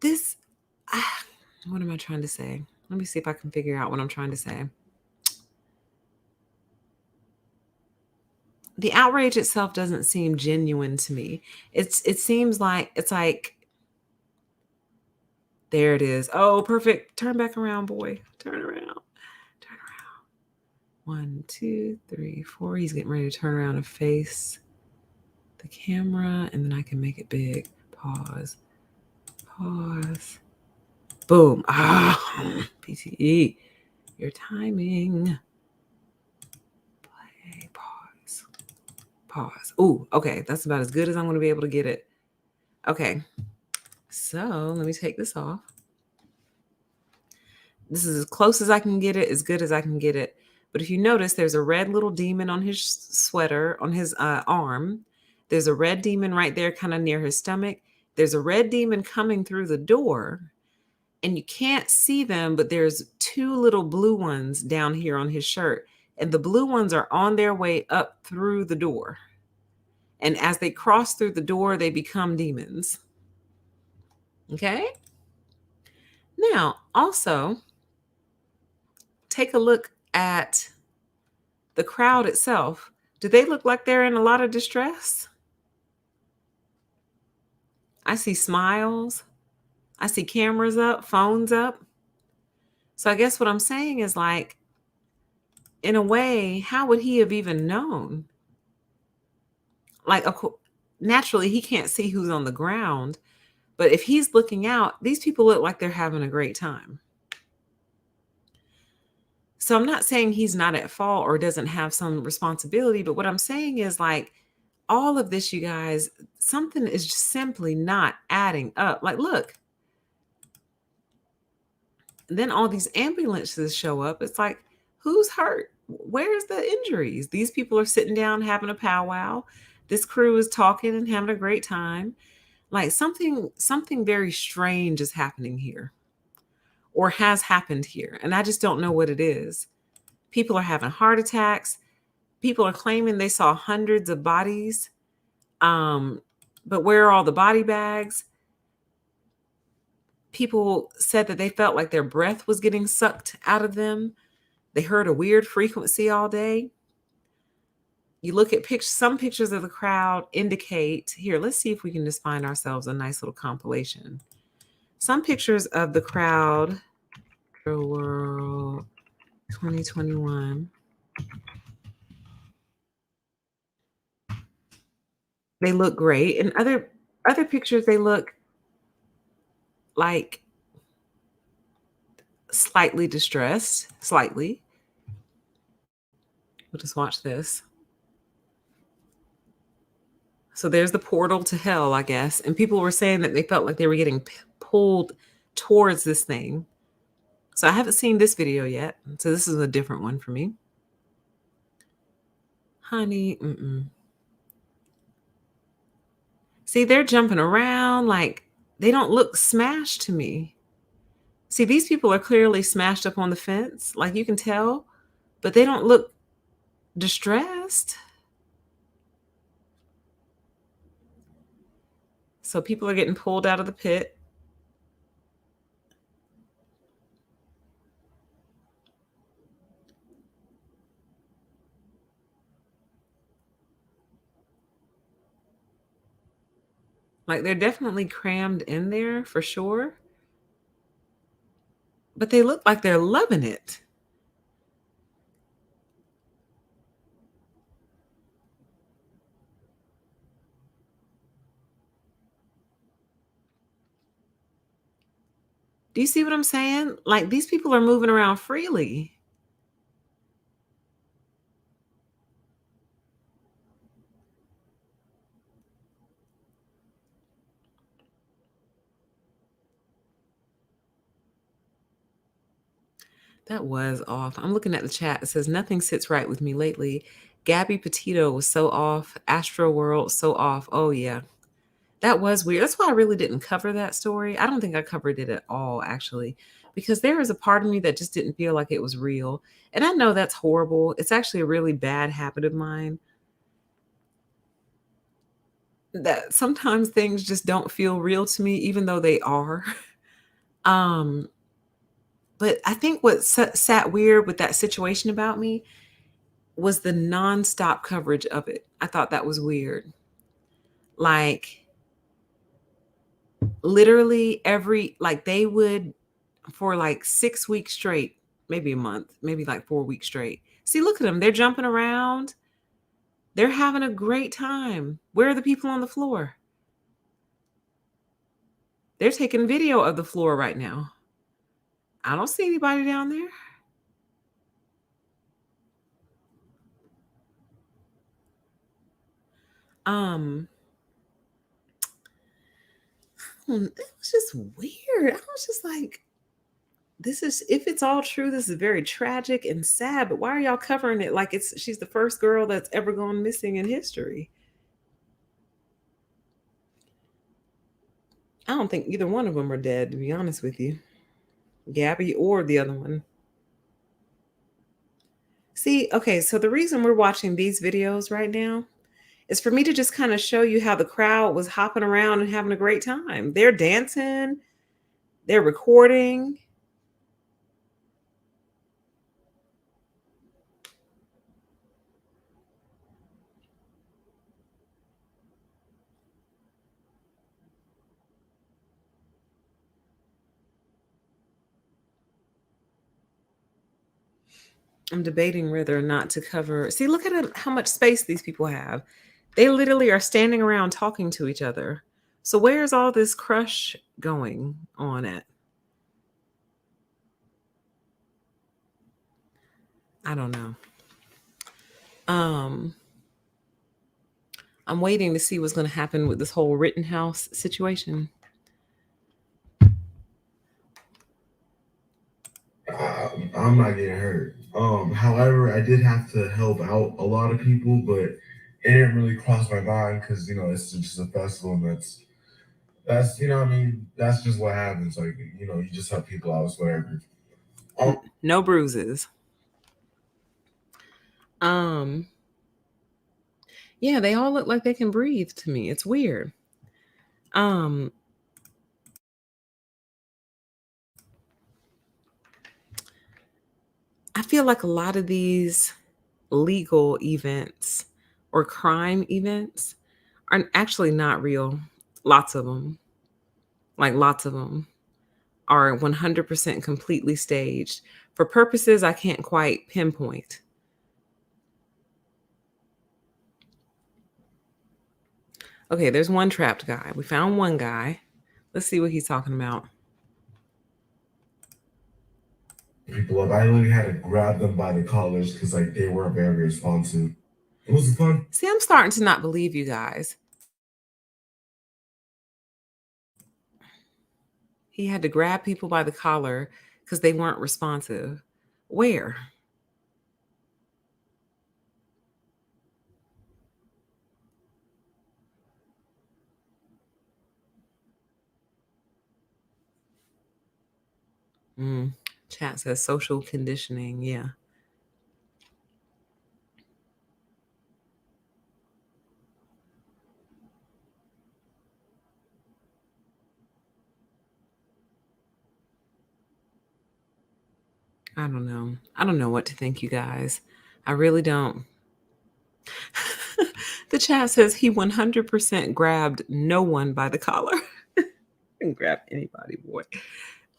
this, what am I trying to say? Let me see if I can figure out what I'm trying to say. The outrage itself doesn't seem genuine to me. It seems like it's like, there it is. Oh, perfect. Turn back around, boy. Turn around. 1, 2, 3, 4. He's getting ready to turn around and face the camera, and then I can make it big. Pause. Boom. PTE. Your timing. Play. Pause. Ooh, okay. That's about as good as I'm going to be able to get it. Okay. So let me take this off. This is as close as I can get it, as good as I can get it. But if you notice, there's a red little demon on his sweater, on his arm. There's a red demon right there, kind of near his stomach. There's a red demon coming through the door. And you can't see them, but there's 2 little blue ones down here on his shirt. And the blue ones are on their way up through the door. And as they cross through the door, they become demons. Okay? Now, also, take a look at the crowd itself. Do they look like they're in a lot of distress? I see smiles. I see cameras up, phones up. So I guess what I'm saying is like, in a way, how would he have even known? Like, naturally, he can't see who's on the ground. But if he's looking out, these people look like they're having a great time. So I'm not saying he's not at fault or doesn't have some responsibility, but what I'm saying is like all of this, you guys, something is just simply not adding up. Like, look, then all these ambulances show up. It's like, who's hurt? Where's the injuries? These people are sitting down having a powwow. This crew is talking and having a great time. Like something very strange is happening here or has happened here. And I just don't know what it is. People are having heart attacks. People are claiming they saw hundreds of bodies. But where are all the body bags? People said that they felt like their breath was getting sucked out of them. They heard a weird frequency all day. You look at some pictures of the crowd indicate, here, let's see if we can just find ourselves a nice little compilation. Some pictures of the crowd, Astroworld 2021. They look great. And other pictures, they look like slightly distressed, slightly. We'll just watch this. So there's the portal to hell, I guess. And people were saying that they felt like they were getting pulled towards this thing. So I haven't seen this video yet. So this is a different one for me. Honey, see, they're jumping around like they don't look smashed to me. See, these people are clearly smashed up on the fence, like you can tell, but they don't look distressed. So people are getting pulled out of the pit. Like they're definitely crammed in there for sure. But they look like they're loving it. Do you see what I'm saying? Like these people are moving around freely. That was off. I'm looking at the chat. It says nothing sits right with me lately. Gabby Petito was so off. Astroworld so off. Oh yeah. That was weird. That's why I really didn't cover that story. I don't think I covered it at all, actually, because there is a part of me that just didn't feel like it was real. And I know that's horrible. It's actually a really bad habit of mine that sometimes things just don't feel real to me, even though they are. Um, but I think what sat weird with that situation about me was the nonstop coverage of it. I thought that was weird. Like, literally like they would for like 6 weeks straight, maybe a month, maybe like 4 weeks straight. See, look at them. They're jumping around. They're having a great time. Where are the people on the floor? They're taking video of the floor right now. I don't see anybody down there. It was just weird. I was just like, this is, if it's all true, this is very tragic and sad, but why are y'all covering it like she's the first girl that's ever gone missing in history? I don't think either one of them are dead, to be honest with you. Gabby or the other one. See, okay, so the reason we're watching these videos right now is for me to just kind of show you how the crowd was hopping around and having a great time. They're dancing, they're recording. I'm debating whether or not to cover. See, look at how much space these people have. They literally are standing around talking to each other. So where's all this crush going on at? I don't know. I'm waiting to see what's going to happen with this whole Rittenhouse situation. I'm not getting hurt. However, I did have to help out a lot of people, but it didn't really cross my mind because it's just a festival, and that's I mean that's just what happens. Like you just help people out, whatever. No bruises. Yeah, they all look like they can breathe to me. It's weird. I feel like a lot of these legal events or crime events are actually not real. Lots of them, like lots of them, are 100% completely staged for purposes I can't quite pinpoint. Okay, there's one trapped guy. We found one guy. Let's see what he's talking about. People up. I literally had to grab them by the collars because like they weren't very responsive. It was fun. See, I'm starting to not believe you guys. He had to grab people by the collar because they weren't responsive. Where? Mm. Chat says social conditioning. Yeah. I don't know. I don't know what to think, you guys. I really don't. The chat says he 100% grabbed no one by the collar. Didn't grab anybody, boy.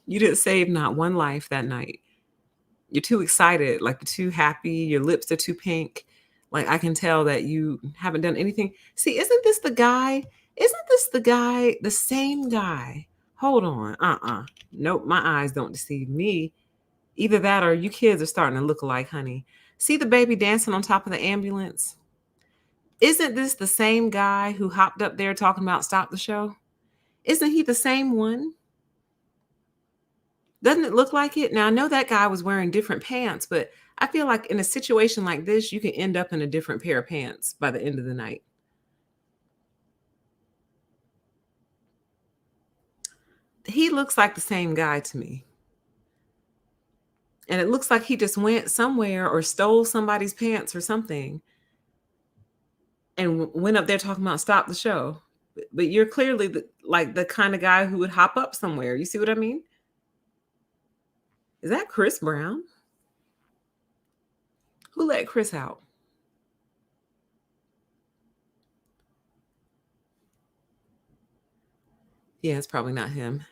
You didn't save not one life that night. You're too excited, like you're too happy, your lips are too pink. Like I can tell that you haven't done anything. See, isn't this the guy? Isn't this the guy, the same guy? Hold on. Nope, my eyes don't deceive me. Either that or you kids are starting to look alike, honey. See the baby dancing on top of the ambulance? Isn't this the same guy who hopped up there talking about stop the show? Isn't he the same one? Doesn't it look like it? Now, I know that guy was wearing different pants, but I feel like in a situation like this, you can end up in a different pair of pants by the end of the night. He looks like the same guy to me. And it looks like he just went somewhere or stole somebody's pants or something and went up there talking about stop the show. But you're clearly like the kind of guy who would hop up somewhere. You see what I mean? Is that Chris Brown? Who let Chris out? Yeah, it's probably not him.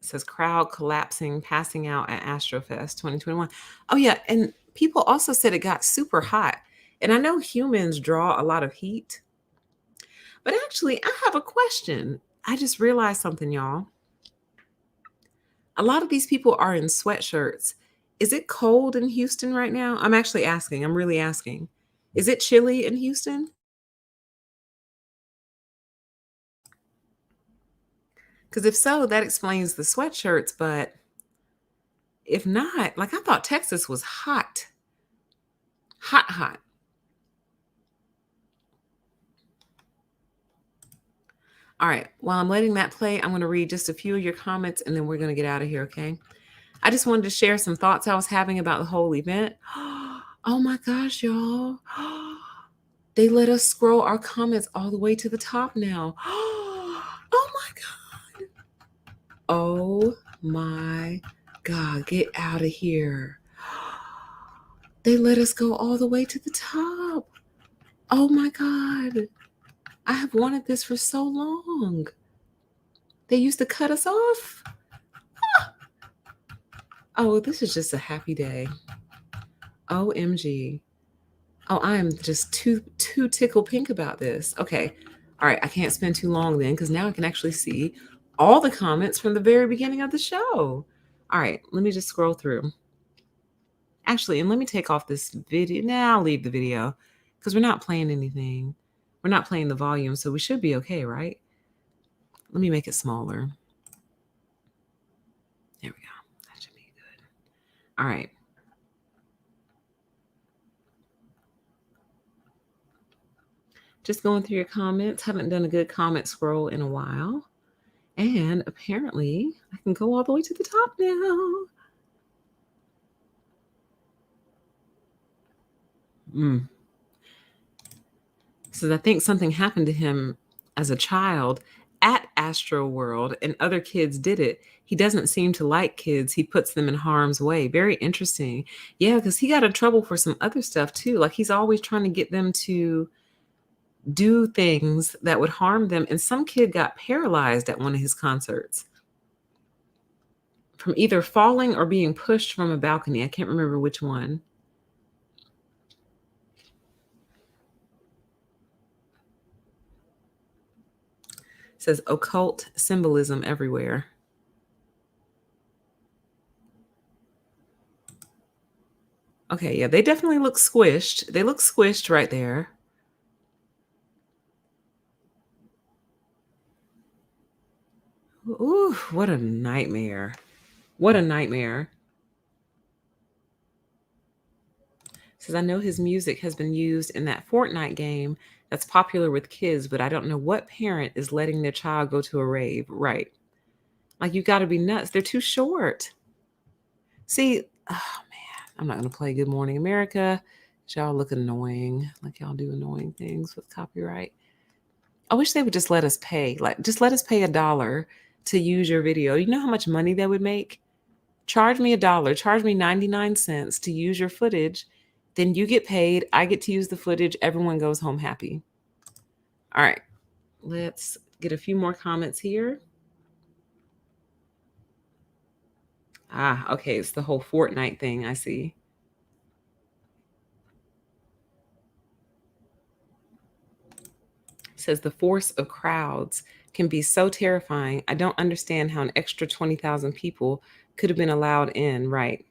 It says crowd collapsing, passing out at Astrofest 2021. Oh, yeah. And people also said it got super hot. And I know humans draw a lot of heat, but actually, I have a question. I just realized something, y'all. A lot of these people are in sweatshirts. Is it cold in Houston right now? I'm actually asking. I'm really asking. Is it chilly in Houston? Because if so, that explains the sweatshirts. But if not, like I thought Texas was hot, hot, hot. All right. While I'm letting that play, I'm going to read just a few of your comments and then we're going to get out of here. Okay. I just wanted to share some thoughts I was having about the whole event. Oh my gosh, y'all. They let us scroll our comments all the way to the top now. Oh my God. Oh my God. Get out of here. They let us go all the way to the top. Oh my God. I have wanted this for so long. They used to cut us off. Oh, this is just a happy day. OMG. Oh, I am just too tickle pink about this. Okay. All right. I can't spend too long then because now I can actually see all the comments from the very beginning of the show. All right. Let me just scroll through. Actually, and let me take off this video. Now I'll leave the video because we're not playing anything. We're not playing the volume, so we should be okay, right? Let me make it smaller. There we go. That should be good. All right. Just going through your comments. Haven't done a good comment scroll in a while. And apparently, I can go all the way to the top now. So I think something happened to him as a child at Astroworld, and other kids did it. He doesn't seem to like kids. He puts them in harm's way. Very interesting. Yeah, because he got in trouble for some other stuff too. Like he's always trying to get them to do things that would harm them. And some kid got paralyzed at one of his concerts from either falling or being pushed from a balcony. I can't remember which one. It says occult symbolism everywhere. Okay, yeah, they definitely look squished. They look squished right there. Ooh, What a nightmare. What a nightmare. Says, I know his music has been used in that Fortnite game that's popular with kids, but I don't know what parent is letting their child go to a rave. Right. Like, you got to be nuts. They're too short. See, oh man, I'm not going to play Good Morning America. Y'all look annoying. Like, y'all do annoying things with copyright. I wish they would just let us pay. Like, just let us pay $1 to use your video. You know how much money that would make? Charge me $1, charge me 99 cents to use your footage. Then you get paid. I get to use the footage. Everyone goes home happy. All right, let's get a few more comments here. Ah, okay, it's the whole Fortnite thing, I see. It says the force of crowds can be so terrifying. I don't understand how an extra 20,000 people could have been allowed in, right?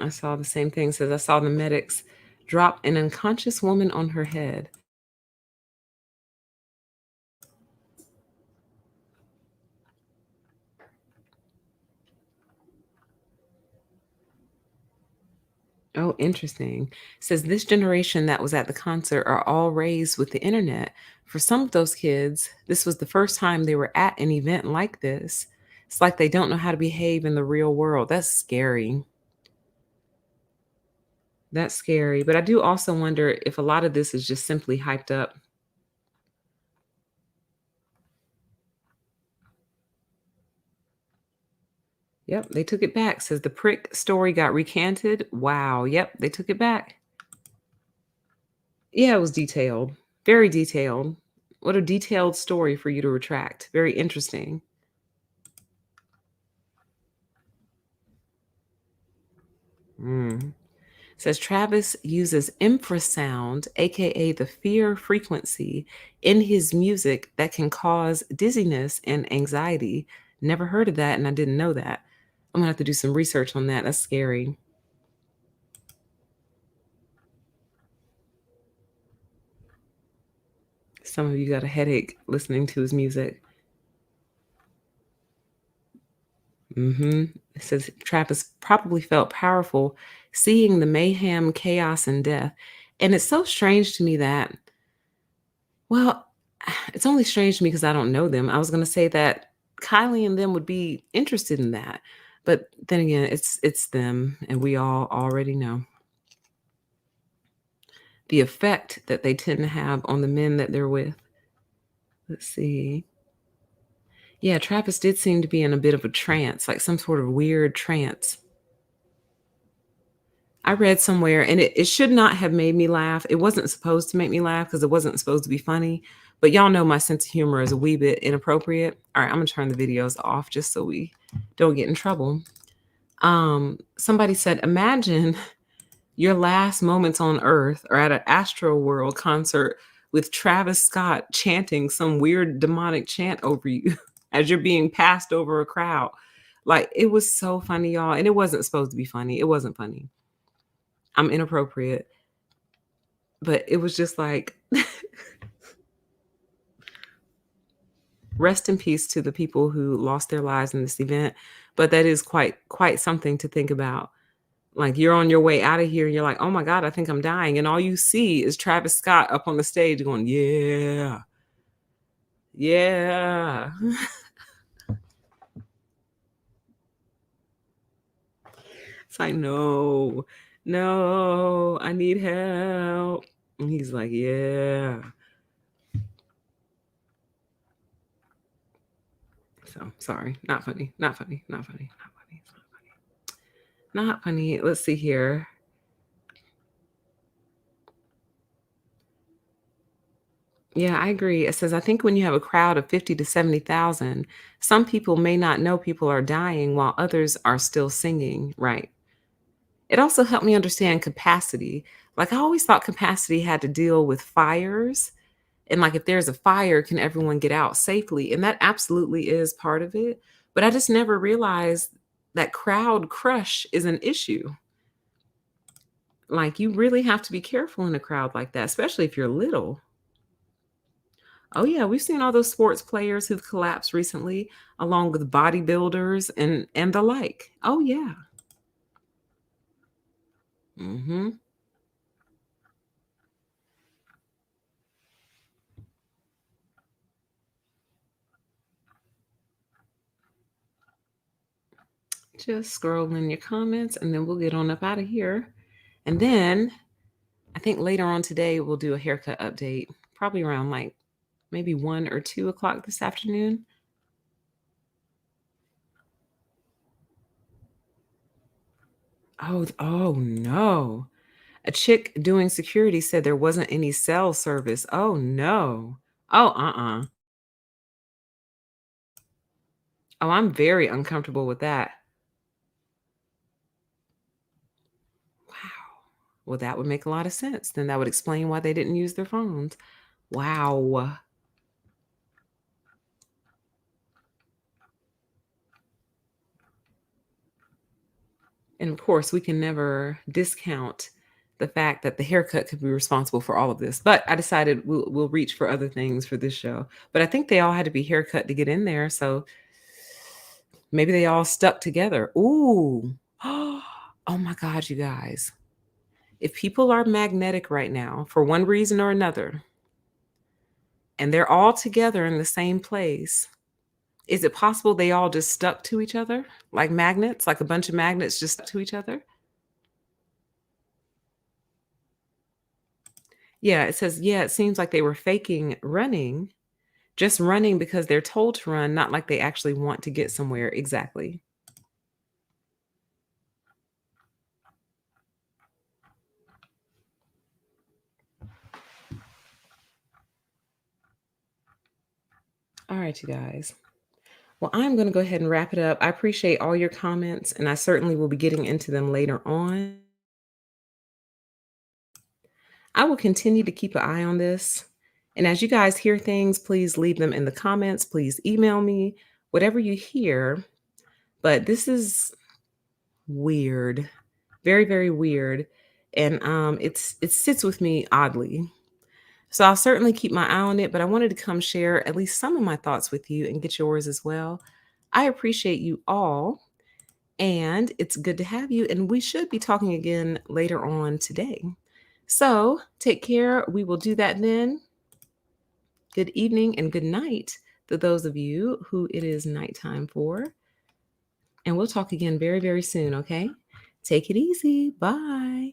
I saw the same thing. It says I saw the medics drop an unconscious woman on her head. Oh, interesting. Says this generation that was at the concert are all raised with the internet. For some of those kids, this was the first time they were at an event like this. It's like they don't know how to behave in the real world. That's scary. That's scary. But I do also wonder if a lot of this is just simply hyped up. Yep, they took it back. Says the prick story got recanted. Wow. Yep, they took it back. Yeah, it was detailed. Very detailed. What a detailed story for you to retract. Very interesting. Mm. Says Travis uses infrasound, aka the fear frequency, in his music that can cause dizziness and anxiety. Never heard of that, and I didn't know that. I'm gonna have to do some research on that. That's scary. Some of you got a headache listening to his music. It says Travis probably felt powerful seeing the mayhem, chaos, and death. And it's so strange to me that, well, it's only strange to me because I don't know them. I was going to say that Kylie and them would be interested in that. But then again, it's them, and we all already know the effect that they tend to have on the men that they're with. Let's see. Yeah, Travis did seem to be in a bit of a trance, like some sort of weird trance. I read somewhere, and it should not have made me laugh. It wasn't supposed to make me laugh because it wasn't supposed to be funny. But y'all know my sense of humor is a wee bit inappropriate. All right, I'm gonna turn the videos off just so we don't get in trouble. Somebody said, imagine your last moments on Earth are at an Astroworld concert with Travis Scott chanting some weird demonic chant over you as you're being passed over a crowd. Like, it was so funny, y'all. And it wasn't supposed to be funny. It wasn't funny. I'm inappropriate. But it was just like, rest in peace to the people who lost their lives in this event. But that is quite something to think about. Like, you're on your way out of here, and you're like, oh my God, I think I'm dying. And all you see is Travis Scott up on the stage going, yeah, yeah. It's like, no, no, I need help. And he's like, yeah. So sorry, not funny, not funny, not funny, not funny, not funny. Not funny. Let's see here. Yeah, I agree. It says, I think when you have a crowd of 50 to 70,000, some people may not know people are dying while others are still singing. Right. It also helped me understand capacity. Like, I always thought capacity had to deal with fires. And like, if there's a fire, can everyone get out safely? And that absolutely is part of it. But I just never realized that crowd crush is an issue. Like, you really have to be careful in a crowd like that, especially if you're little. Oh, yeah, we've seen all those sports players who've collapsed recently, along with bodybuilders and the like. Oh, yeah. Mhm. Just scrolling your comments, and then we'll get on up out of here. And then I think later on today, we'll do a haircut update, probably around like maybe 1 or 2 o'clock this afternoon. Oh no. A chick doing security said there wasn't any cell service. Oh no. Oh, uh-uh. Oh, I'm very uncomfortable with that. Wow. Well, that would make a lot of sense. Then that would explain why they didn't use their phones. Wow. And of course, we can never discount the fact that the haircut could be responsible for all of this. But I decided we'll reach for other things for this show. But I think they all had to be haircut to get in there, so maybe they all stuck together. Ooh. Oh my god, you guys. If people are magnetic right now for one reason or another, and they're all together in the same place, is it possible they all just stuck to each other like magnets, like a bunch of magnets just stuck to each other? Yeah, it says, yeah, it seems like they were faking running, just running because they're told to run, not like they actually want to get somewhere. Exactly. All right, you guys. Well, I'm going to go ahead and wrap it up. I appreciate all your comments, and I certainly will be getting into them later on. I will continue to keep an eye on this. And as you guys hear things, please leave them in the comments. Please email me, whatever you hear. But this is weird, very, very weird. And it sits with me oddly. So I'll certainly keep my eye on it, but I wanted to come share at least some of my thoughts with you and get yours as well. I appreciate you all, and it's good to have you. And we should be talking again later on today. So take care. We will do that then. Good evening and good night to those of you who it is nighttime for. And we'll talk again very, very soon, okay? Take it easy. Bye.